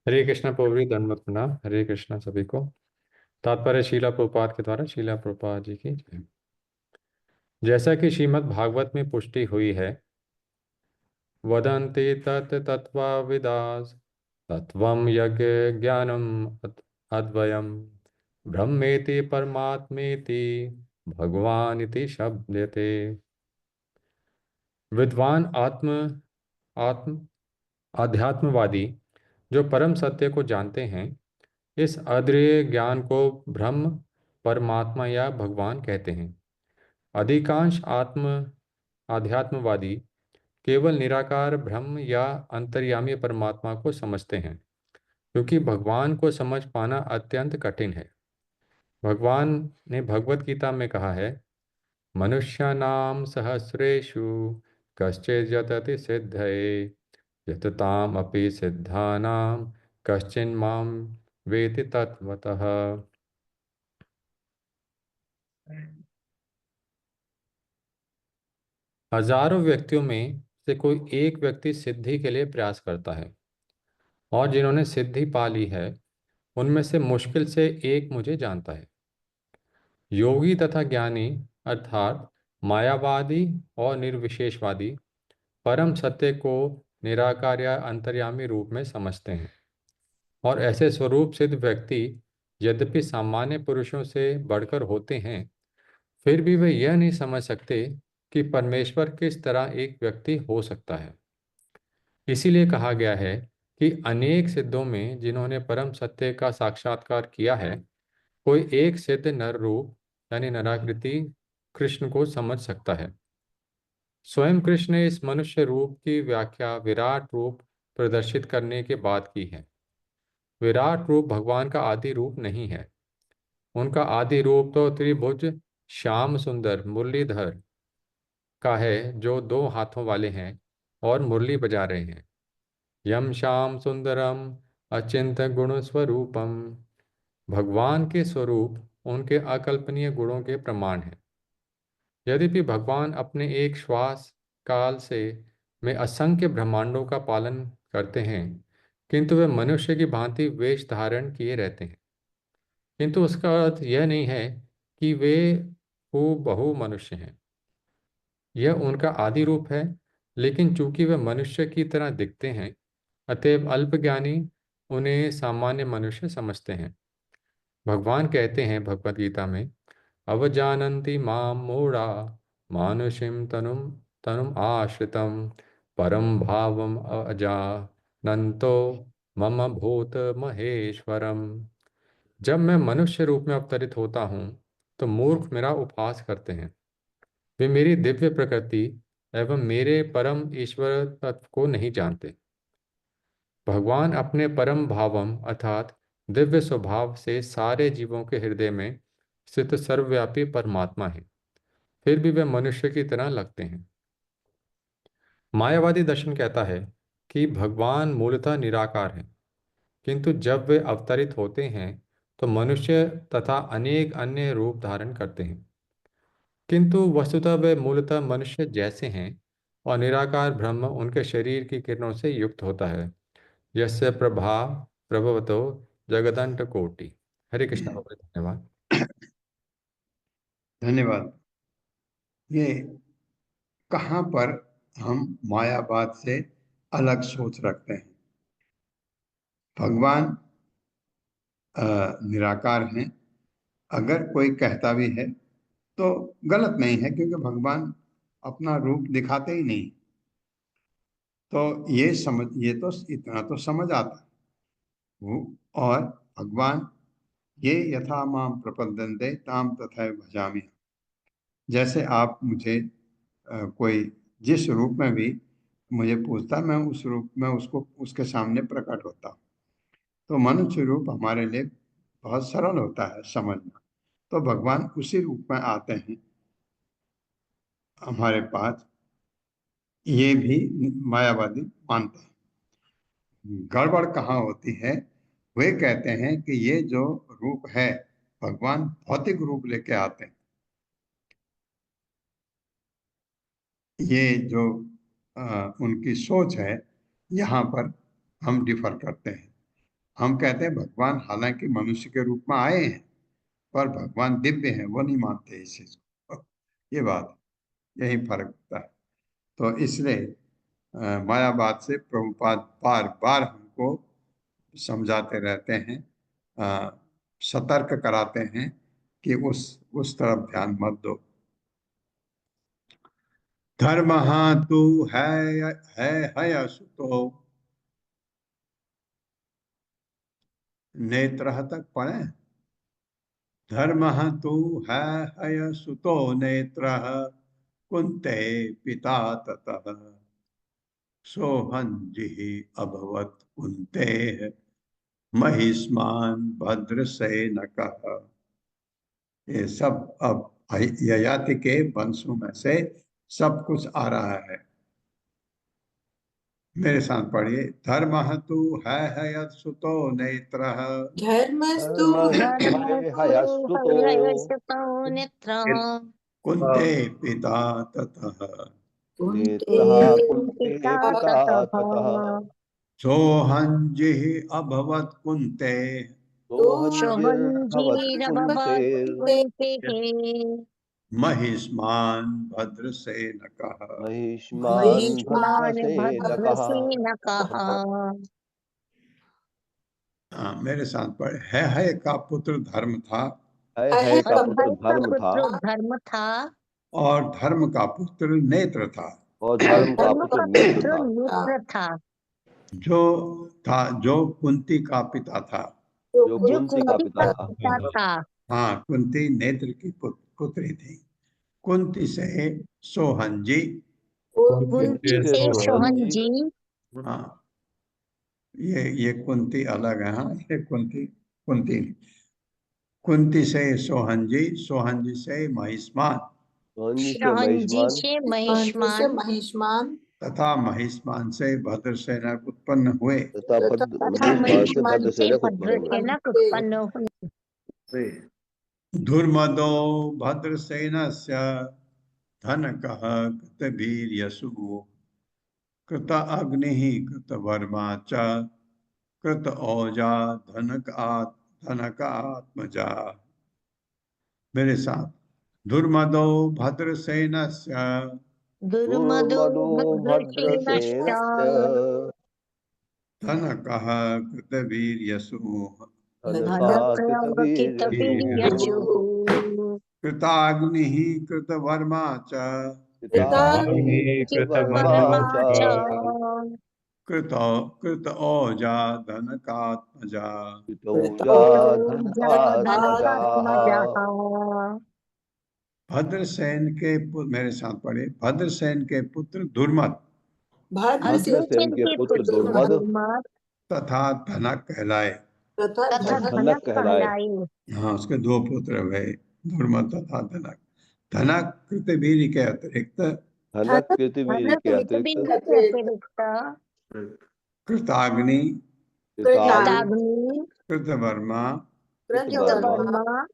हरे कृष्ण पौरी दंडवत प्रणाम। हरे कृष्ण सभी को। तात्पर्य शीला प्रभुपाद के द्वारा शीला प्रभुपाद जी की जय। जैसा कि श्रीमद् भागवत में पुष्टि हुई है, वदन्ति तत् तत्त्वविदास् तत्त्वं यज्ञ ज्ञानम अद्वयम ब्रह्मेति परमात्मेति भगवान इति शब्दते। विद्वान आत्म आध्यात्मवादी जो परम सत्य को जानते हैं, इस अद्वितीय ज्ञान को ब्रह्म, परमात्मा या भगवान कहते हैं। अधिकांश आध्यात्मवादी केवल निराकार ब्रह्म या अंतर्यामी परमात्मा को समझते हैं, क्योंकि भगवान को समझ पाना अत्यंत कठिन है। भगवान ने भगवत गीता में कहा है, मनुष्याणां सहस्रेषु कश्चित् यतति सिद्धये यतताम् अपि सिद्धानां कश्चिन् मां वेति तत्त्वतः। हजारों व्यक्तियों में से कोई एक व्यक्ति सिद्धि के लिए प्रयास करता है, और जिन्होंने सिद्धि पा ली है उनमें से मुश्किल से एक मुझे जानता है। योगी तथा ज्ञानी अर्थात मायावादी और निर्विशेषवादी परम सत्य को निराकार या अंतर्यामी रूप में समझते हैं, और ऐसे स्वरूप सिद्ध व्यक्ति यद्यपि सामान्य पुरुषों से बढ़कर होते हैं, फिर भी वे यह नहीं समझ सकते कि परमेश्वर किस तरह एक व्यक्ति हो सकता है। इसीलिए कहा गया है कि अनेक सिद्धों में जिन्होंने परम सत्य का साक्षात्कार किया है, कोई एक सिद्ध नर रूप यानी नराकृति कृष्ण को समझ सकता है। स्वयं कृष्ण ने इस मनुष्य रूप की व्याख्या विराट रूप प्रदर्शित करने के बाद की है। विराट रूप भगवान का आदि रूप नहीं है। उनका आदि रूप तो त्रिभुज श्याम सुंदर मुरलीधर का है, जो 2 हाथों वाले हैं और मुरली बजा रहे हैं। यम श्याम सुंदरम अचिंत गुण स्वरूपम। भगवान के स्वरूप उनके अकल्पनीय गुणों के प्रमाण हैं। यद्यपि भगवान अपने एक श्वास काल से में असंख्य ब्रह्मांडों का पालन करते हैं, किंतु वे मनुष्य की भांति वेश धारण किए रहते हैं। किंतु उसका अर्थ यह नहीं है कि वे हूबहू मनुष्य हैं। यह उनका आदि रूप है, लेकिन चूंकि वे मनुष्य की तरह दिखते हैं, अतएव अल्पज्ञानी उन्हें सामान्य मनुष्य समझते हैं। भगवान कहते हैं भगवद गीता में, अवजानन्ति मां मूढ़ा मानुषीं तनुम तनुम आश्रितं परम भावम अजानन्तो मम भूत महेश्वरम। जब मैं मनुष्य रूप में अवतरित होता हूँ तो मूर्ख मेरा उपहास करते हैं। वे मेरी दिव्य प्रकृति एवं मेरे परम ईश्वर तत्व को नहीं जानते। भगवान अपने परम भावम अर्थात दिव्य स्वभाव से सारे जीवों के हृदय में स्थित सर्वव्यापी परमात्मा है, फिर भी वे मनुष्य की तरह लगते हैं। मायावादी दर्शन कहता है कि भगवान मूलतः निराकार है, किंतु जब वे अवतरित होते हैं तो मनुष्य तथा अनेक अन्य रूप धारण करते हैं। किंतु वस्तुतः वे मूलतः मनुष्य जैसे हैं और निराकार ब्रह्म उनके शरीर की किरणों से युक्त होता है। यस्य प्रभा प्रभवतो जगदंत कोटि। हरे कृष्णा बाबा, धन्यवाद। धन्यवाद। ये कहाँ पर हम मायावाद से अलग सोच रखते हैं। भगवान निराकार हैं। अगर कोई कहता भी है तो गलत नहीं है, क्योंकि भगवान अपना रूप दिखाते ही नहीं। तो ये तो इतना तो समझ आता है और भगवान ये यथा माम प्रपद्यन्ते ताम तथैव भजामि। जैसे आप मुझे कोई जिस रूप में भी मुझे पूछता, मैं उस रूप में उसको उसके सामने प्रकट होता हूँ। तो मनुष्य रूप हमारे लिए बहुत सरल होता है समझना। तो भगवान उसी रूप में आते हैं हमारे पास, ये भी मायावादी मानते हैं। गड़बड़ कहाँ होती है, वे कहते हैं कि ये जो रूप है भगवान भौतिक रूप लेके आते हैं। ये जो उनकी सोच है, यहाँ पर हम डिफर करते हैं। हम कहते हैं भगवान हालांकि मनुष्य के रूप में आए हैं, पर भगवान दिव्य हैं, वो नहीं मानते इस चीज को। ये बात, यही फर्क होता है। तो इसलिए मायावाद से प्रभुपाद बार बार हमको समझाते रहते हैं, सतर्क कराते हैं कि उस तरफ ध्यान मत दो। धर्म तू है असुतो, नेत्र तक पढ़े। धर्म तू है सुतो नेत्र कुंते पिता ततः सोहंजि अभवत कुंते महिष्मान भद्रसेनकः। ये सब अब ययाति के वंशों में से सब कुछ आ रहा है। मेरे साथ पढ़िए। धर्म तु है सुतो नेत्र धर्मस्तु धर्मस्तु हयसुतो नेत्रः कुंते पिता ततः कुन्ते नेत्रः कुन्ते कुन्ते पिता पिता ततः ततः सोहंजि अभवत कुंते सोहंजिर्भवत् सोहंजीरभवत् कुन्तेर् कुन्तेः महिष्मान भद्रसेनकः। महिष्मान् महिष्मान् भद्रसेनकः। भद्रसेनकः। मेरे साथ पढ़े। है का पुत्र धर्म था है का पुत्र हय का धर्म था, पुत्र धर्म था और धर्म का पुत्र नेत्र था। और धर्म का धर्म पुत्र का नेत्र पुत्र था। नेत्र था, जो कुंती का पिता था। जो जो कुंती का कुंती पिता का था। पिता था। हाँ, कुंती नेत्र की पुत्री थी। कुंती से सोहंजी कुंती से सोहन जी, हाँ, ये कुंती अलग है। हाँ, ये कुंती कुंती नहीं। कुंती से सोहन जी से महिष्मान सोहन जी से महिष्मान तथा महिष्मान से भद्रसेना उत्पन्न हुए। तथा तथा महिष्मान से महिष्मान से भद्रसेनक उत्पन्न हुए। भद्रसेनक उत्पन्न हुए। धुर्मदो भद्रसेनस्य धनकः कृतवीर्यसु कृत अग्निः कृतवर्मा च कृत औजा धनकात्मजा। मेरे साथ। धुर्मदो भद्रसेनस्य दुर्मदो दुर्मदो भद्रसेनश्च भद्रसेनस्य धनकः कृतवीर्यसु धनकाकृतवीर्यसु धनकर्मकितवीर्यसुः कृताग्निः कृतवर्मा च कृताग्निकृतवर्मा च कृतवर्मा च कृत कृत औजा धनकात्मजा। कृतौजा धनकात्मजाः। धनकात्मजः। भद्रसेन के पुत्र, मेरे साथ पढ़े, भद्रसेन के पुत्र दुर्मद भद्रसेन के पुत्र पुत्र दुर्मद दुर्मद तथा धनक कहलाए। तथा धनक धनक कहलाए। कहलाए। हाँ, उसके दो पुत्र हुए, दुर्मद तथा धनक। धनक कृतवीर के अतिरिक्त धनक कृतवीर के धनक अतिरिक्त के अतिरिक्त कृताग्नि कृताग्नि कृताग्नि कृतवर्मा कृतवर्मा कृतवर्मा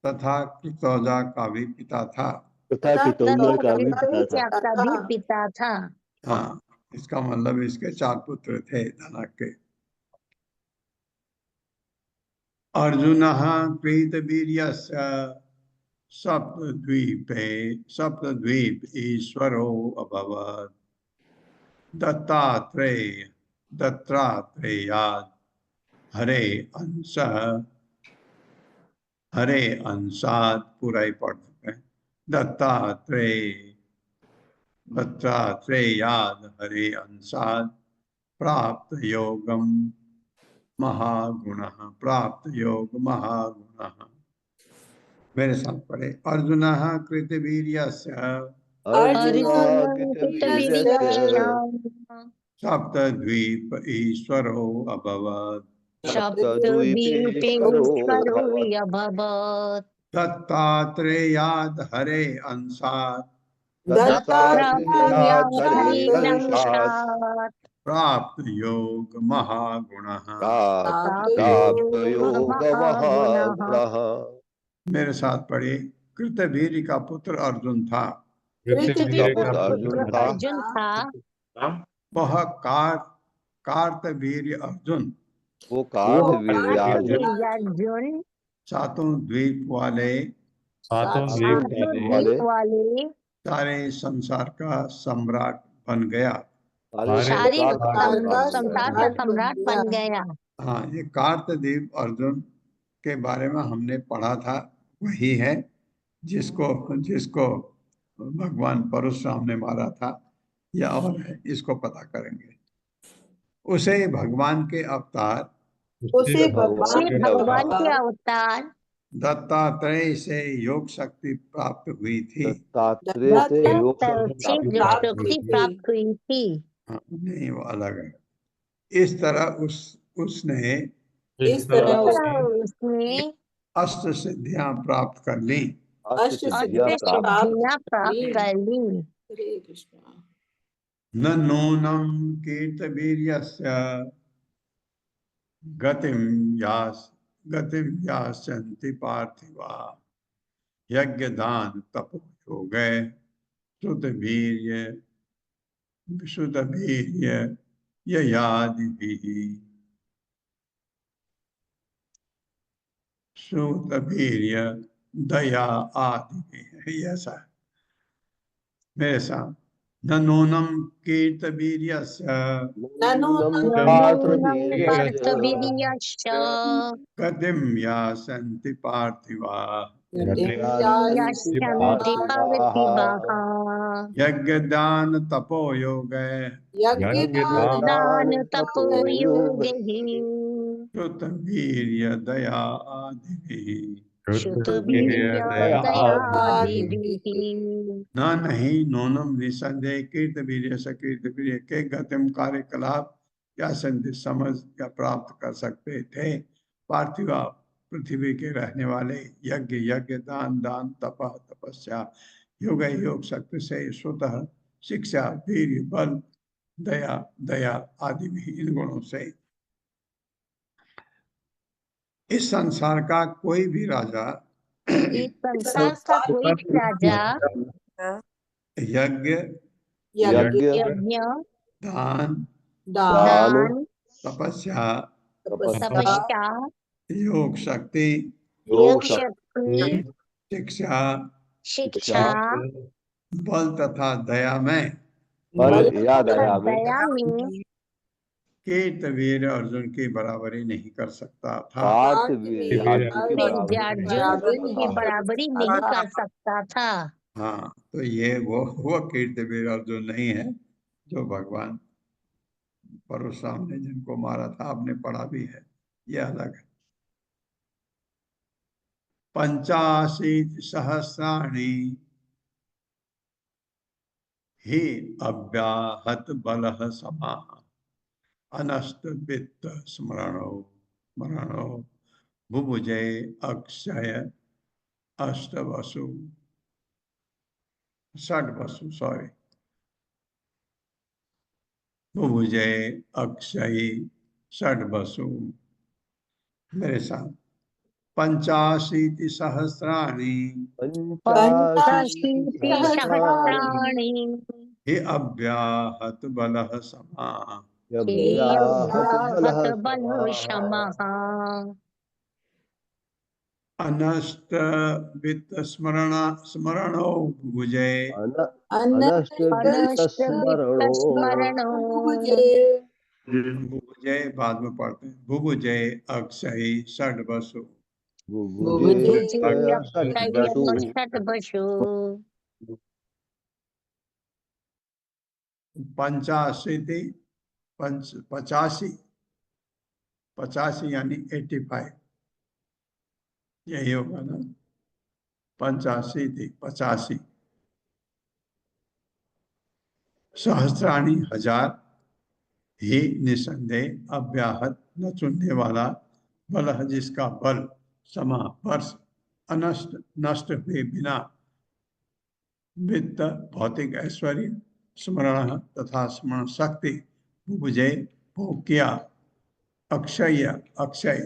तथा कृतौजा का भी पिता था। तथा कृतौजा तथा का भी पिता था। कृतौजा का भी पिता था। हाँ, इसका मतलब इसके चार पुत्र थे धनक के। अर्जुन कृतवीर्यस्य सप्तद्वीप ईश्वरो अभवत्। दत्तात्रेयात् हरे अंशात्, पूरा ही पढ़ चुके हैं। दत्तात्रेयात् हरे अंशात् प्राप्त योग महागुणः। मेरे साथ पढ़े। अर्जुन कृतवीर्यस्य अर्जुन कृतवीर्यस्य कृतवीर्यस्य सप्तद्वीप ईश्वरो अभवत्। सप्तद्वीपेश्वरो सप्तद्वीपेश्वरो अभवत्। अभवत्। दत्तात्रेयाद् हरे अंशात् दत्तात्रेयात् दत्तात्रेयात् हरे अंशात् हरिरंशात् प्राप्त योग महागुणः। प्राप्त प्राप्तो योग महागुणः। महागुणः। मेरे साथ पढ़े। कृतवीर का पुत्र अर्जुन था। जिसका कृतवीर का पुत्र अर्जुन पुत्र था अर्जुन था। वह कार्तवीर्य अर्जुन वो वो कार्तवीर्यार्जुन कार्तवीर्यार्जुन सातों द्वीप वाले सातों द्वीप सातों वाले वाले द्वीप वाले सारे संसार का सम्राट बन गया। सारे सारी संसार का सम्राट बन गया। संसार का सम्राट बन गया। हाँ, ये कार्तवीर्य अर्जुन के बारे में हमने पढ़ा था। वही है जिसको जिसको भगवान परशुराम ने मारा था, या और है, इसको पता करेंगे। उसे भगवान के अवतार उसे श्री भगवान के भगवान अवतार के अवतार दत्तात्रेय से योग शक्ति प्राप्त हुई थी। दत्तात्रेय से योग शक्ति से प्राप्त जो हुई थी। शक्ति प्राप्त हुई थी। हाँ, नहीं, वो अलग है। इस तरह उसने इस तरह इस तरह उसने उसने अष्ट सिद्धियां प्राप्त कर ली। अष्ट सिद्धियां अष्ट प्राप्त सिद्धियां प्राप्त कर ली। न नूनम कीर्तवीर्यस्य गतिम गतिम यास्यन्ति पार्थिवा यज्ञ दान तपो योगे श्रुत वीर्य ययादिभिः श्रुत वीर्य दया आदि। ऐसा है। मेरे साथ। न नूनम कीर्तवीर्यस्य नूनम नूनं कार्तवीर्यस्य कार्तवीर्यश्च गतिम यासन्ति पार्थिवा यास्यन्ति यास्यन्ति पार्थिवाः। पार्थिवाः। यज्ञ दान तपो योग दान यज्ञदान तपो तपोयोगैः योगैः श्रुत वीर्य दया आदि। श्रुतवीर्यदयादिभिः न नहीं नूनम निसंदेह कीर्तवीर्य सकीर्तवीर्य के गतिम कार्यकलाप या संधि समझ या प्राप्त कर सकते थे। पार्थिव पृथ्वी के रहने वाले यज्ञ यज्ञ दान दान तप तपस्या योग योग शक्ति से स्वतः शिक्षा वीर बल दया दया आदि भी इन गुणों से इस संसार का कोई भी राजा इस संसार का कोई भी राजा यज्ञ यज्ञ यज्ञ दान दान दान तपस्या तपस्या योग शक्ति योग शक्ति शिक्षा शिक्षा बल तथा दया में बल या तथा दया में दया में कीर्तवीर अर्जुन की बराबरी नहीं कर सकता था। कार्तवीर्य अर्जुन की अर्जुन बराबरी की बराबरी नहीं कर सकता था। हाँ, तो ये वो कीर्तवीर अर्जुन नहीं है जो भगवान परशुराम ने जिनको मारा था, आपने पढ़ा भी है, ये अलग है। 85 सहस्राणि ही अव्याहत बलः समाः अनस्त वित्त स्मरणो स्मरणो बुभुजे अक्षय अष्टवसु षड्वसु सॉरी बुभुजे अक्षय षड्वसु मेरे साथ 85 सहस्राणि सहस्राणि ही अव्याहत बलः समाः अव्याहत बलः समाः अनष्ट वित्त स्मरणो बुभुजे अनष्ट वित्त स्मरणो बुभुजे बाद में पढ़ते हैं। बुभुजे अक्षय षड्वसु बुभुजे अक्षय षड्वसु 85 यानी 85 यही होगा ना। 85 सहस्राणी हजार ही निसंदेह अव्याहत न चुनने वाला बल है जिसका बल समा वर्ष अनष्ट नष्ट हुए बिना वित्त भौतिक ऐश्वर्य स्मरण तथा स्मरण शक्ति बुझे भोग किया अक्षय अक्षय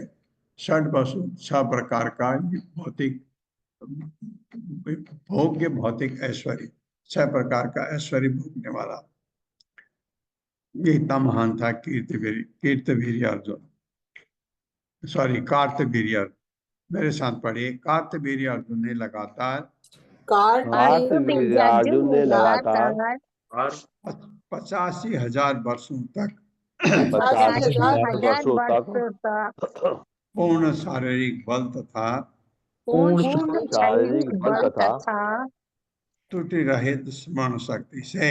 षड वसु 6 प्रकार का भौतिक भोग्य भौतिक ऐश्वर्य 6 प्रकार का ऐश्वर्य भोगने वाला ये इतना महान था कीर्तवीर्य अर्जुन सॉरी कार्तवीर्य मेरे साथ पढ़िए। कार्तवीर्य अर्जुन ने लगातार 85,000 वर्षों तक 85,000 वर्षों तक पूर्ण शारीरिक बल तथा पूर्ण शारीरिक बल तथा त्रुटि रहित स्मरण शक्ति से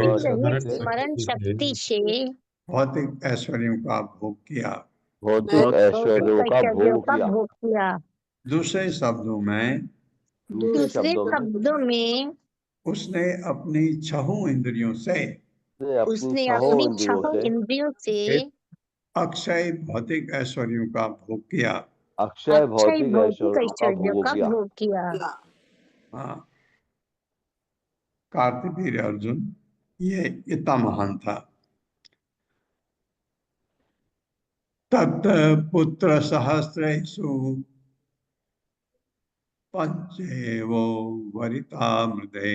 स्मरण शक्ति से भौतिक ऐश्वर्यों का भोग किया। भौतिक ऐश्वर्यों का भोग किया। दूसरे शब्दों में उसने अपनी 6 इंद्रियों से अक्षय भौतिक ऐश्वर्यों का भोग किया। अक्षय भौतिक ऐश्वर्यों का भोग किया। हाँ, कार्तवीर्य अर्जुन ये इतना महान था। तत् पुत्र सहस्रेषु पंचेवो वरितामृते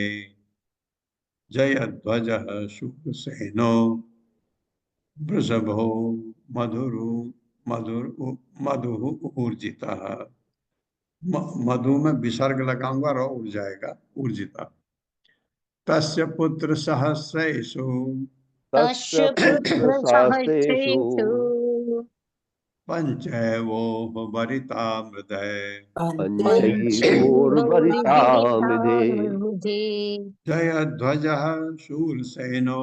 जयध्वज शूरसेनो वृषभो मधु ऊर्जिता मधु में विसर्ग लगाऊंगा रो उड़ जाएगा ऊर्जिता तस्य पुत्र सहस्रेषु पंचैवो वरितामृते जयध्वज शूरसेनो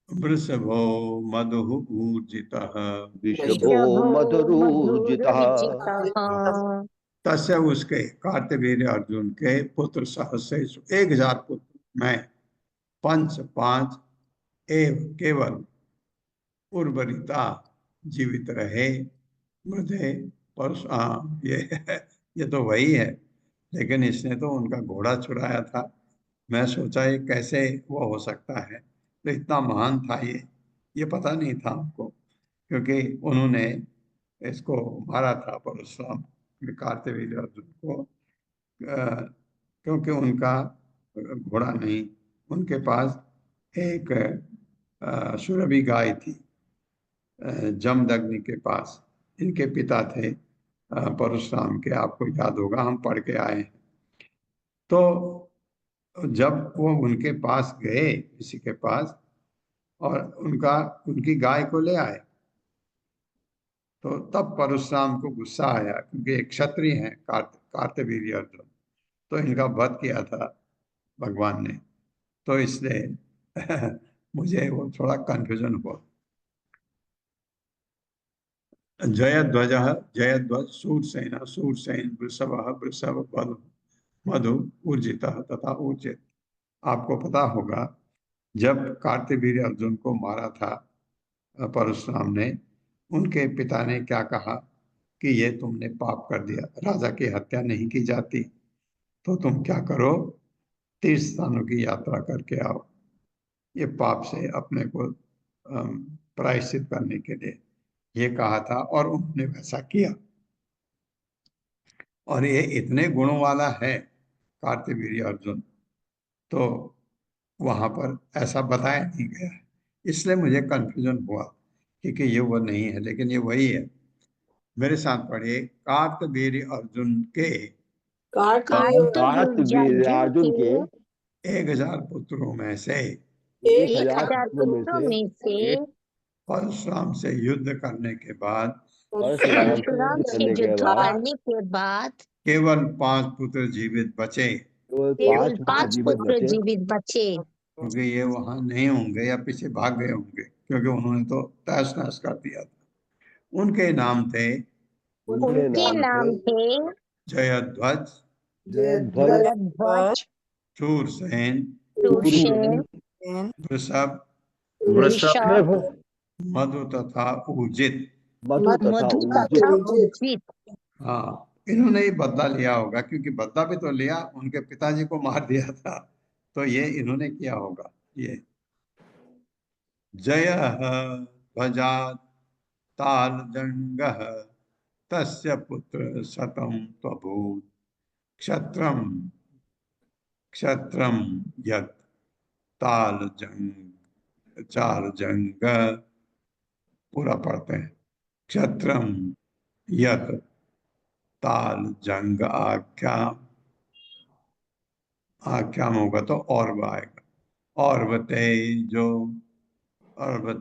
वृषभो मधुः ऊर्जितः वृषभो मधुरूर्जितः तस्य उसके कार्तवीर्य अर्जुन के पुत्र सहस्रेषु 1000 पुत्र में पंच 5 एव केवल उर्वरिता जीवित रहे। मुझे ये तो वही है, लेकिन इसने तो उनका घोड़ा चुराया था। मैं सोचा ये कैसे वो हो सकता है, तो इतना महान था ये पता नहीं था हमको, क्योंकि उन्होंने इसको मारा था परशुराम कार्तवीर्य अर्जुन को, क्योंकि उनका घोड़ा नहीं, उनके पास एक सुरभि गाय थी जमदग्नि के पास। इनके पिता थे परशुराम के, आपको याद होगा, हम पढ़ के आए हैं। तो जब वो उनके पास गए, किसी के पास, और उनकी गाय को ले आए, तो तब परशुराम को गुस्सा आया, क्योंकि एक क्षत्रिय हैं कार्तवीर्य अर्जुन, तो इनका वध किया था भगवान ने, तो इसलिए मुझे वो थोड़ा कंफ्यूजन हुआ। जयध्वज जयध्वज सूरसेन सूरसेन वृषभ वृषभ मधु ऊर्जित तथा ऊर्जित। आपको पता होगा जब कार्तवीर्य अर्जुन को मारा था परशुराम ने, उनके पिता ने क्या कहा कि ये तुमने पाप कर दिया, राजा की हत्या नहीं की जाती, तो तुम क्या करो, तीर्थ स्थानों की यात्रा करके आओ, ये पाप से अपने को प्रायश्चित करने के लिए ये कहा था, और उन्होंने वैसा किया। और ये इतने गुणों वाला है कार्तवीर्य अर्जुन, तो वहां पर ऐसा बताया नहीं गया है, इसलिए मुझे कंफ्यूजन हुआ कि ये वो नहीं है, लेकिन ये वही है। मेरे साथ पढ़िए, कार्तवीर्य अर्जुन के कार्तवीर्य अर्जुन के 1000 पुत्रों में से 1000 पुत्रों में से परशुराम से युद्ध करने के बाद परशुराम से युद्ध करने के बाद केवल 5 पुत्र जीवित बचे, केवल 5 पुत्र जीवित बचे, क्योंकि ये वहां नहीं होंगे या पीछे भाग गए होंगे, क्योंकि उन्होंने तो तहस नहस कर दिया था। उनके नाम थे उनके नाम थे जयध्वज जयध्वज, शूरसेन शूरसेन, वृषभ वृषभ, मधु तथा ऊर्जित। मधु तथा ऊर्जित। हाँ, इन्होंने ही बदला लिया होगा, क्योंकि बदला भी तो लिया, उनके पिताजी को मार दिया था, तो ये इन्होंने किया होगा। ये जय ध्वजात् तालजंग तस्य पुत्र शतम त्वभूत क्षत्रम क्षत्रम यत् तालजंग चालजंग। पूरा पढ़ते हैं। क्षत्रम यत् तालजंग आख्याम, आख्याम होगा तो और आएगा, और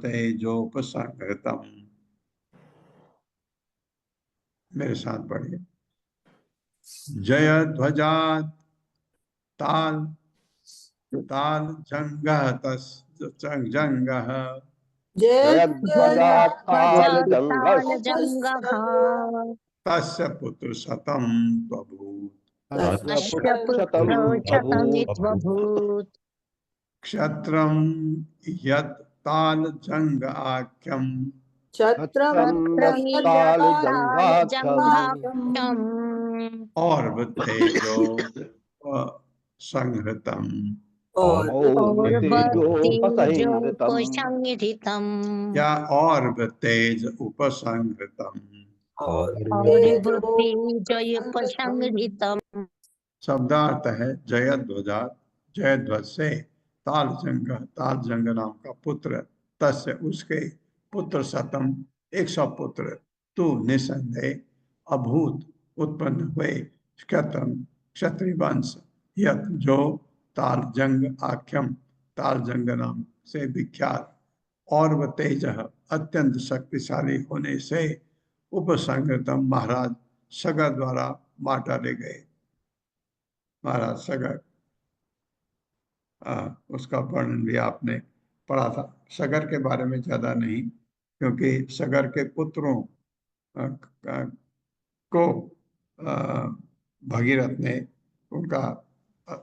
तेजोपसंहृतम। मेरे साथ पढ़िए, जय ध्वजात् ताल ताल जंग तस जंग जयध्वजात् तालजंगः तस्य पुत्र शतम बभूत तस्य पुत्र शतमित्वभूत्। क्षत्रम यत् तालजंग आख्यम क्षत्रमियत्तालजङ्घाख्यम् और तेजो संहृतम, और तेजोपसंहृतम् या और तेज उपसंहृतम। और तेजोपसंहृतम्। शब्दार्थ है जयध्वजा, जयध्वज से तालजंग नाम का पुत्र, तस्य उसके पुत्र शतम 100 पुत्र, तू निसंदेह अभूत उत्पन्न हुए, क्षत्रम क्षत्रिय वंश, यत जो तालजंग आख्यम तालजंग नाम से विख्यात, और वह तेज अत्यंत शक्तिशाली होने से उपसंगतम महाराज सगर द्वारा मार डाले गए। महाराज सगर, उसका वर्णन भी आपने पढ़ा था। सगर के बारे में ज्यादा नहीं, क्योंकि सगर के पुत्रों को भगीरथ ने उनका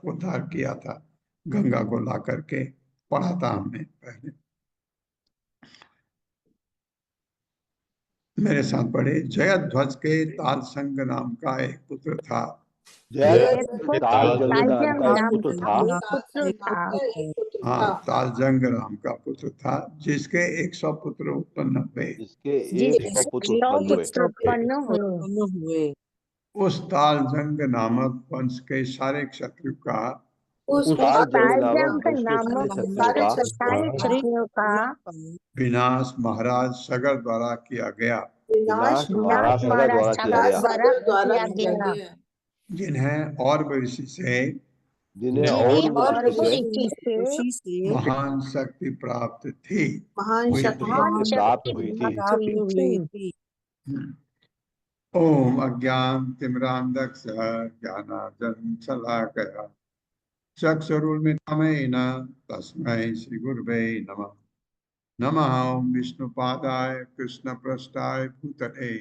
उद्धार किया था, गंगा को ला करके, पढ़ा था हमने पहले। मेरे साथ पढ़े। जयध्वज के तालसंग नाम का एक पुत्र था। तालजंग नाम का एक पुत्र था। हाँ, तालजंग नाम का पुत्र था, जिसके 100 पुत्र उत्पन्न हुए। जिसके 100 पुत्र उत्पन्न हुए। उस तालजंग नामक वंश के सारे क्षत्रियों का उस तालजंग नामक वंश के सारे क्षत्रियों का विनाश महाराज सगर द्वारा किया गया। विनाश महाराज सगर द्वारा किया गया। जिन्हें और ऋषि से महान शक्ति प्राप्त थी। ओम अज्ञान तिमिरांधस्य ज्ञानांजन शलाकया चक्षुरुन्मिलितं तस्मै श्री गुरवे नमः। नमः ओम विष्णुपादाय कृष्णपृष्ठाय भूतले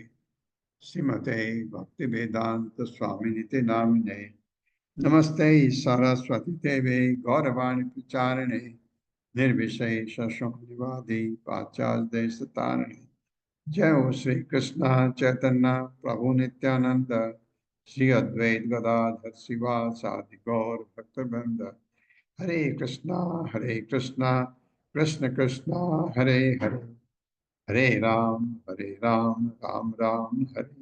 श्रीमते भक्तिवेदांत स्वामिनिते नामिने। नमस्ते सरस्वती देवे गौरवाणी प्रचारिणे निर्विशेष शून्यवादी पाश्चात्य देशतारिणे। जय हो श्री कृष्ण चैतन्य प्रभु नित्यानंद श्री अद्वैत गदाधर शिवासादि गौर भक्तवृंद। हरे कृष्णा कृष्ण कृष्णा हरे हरे, हरे राम राम राम हरे।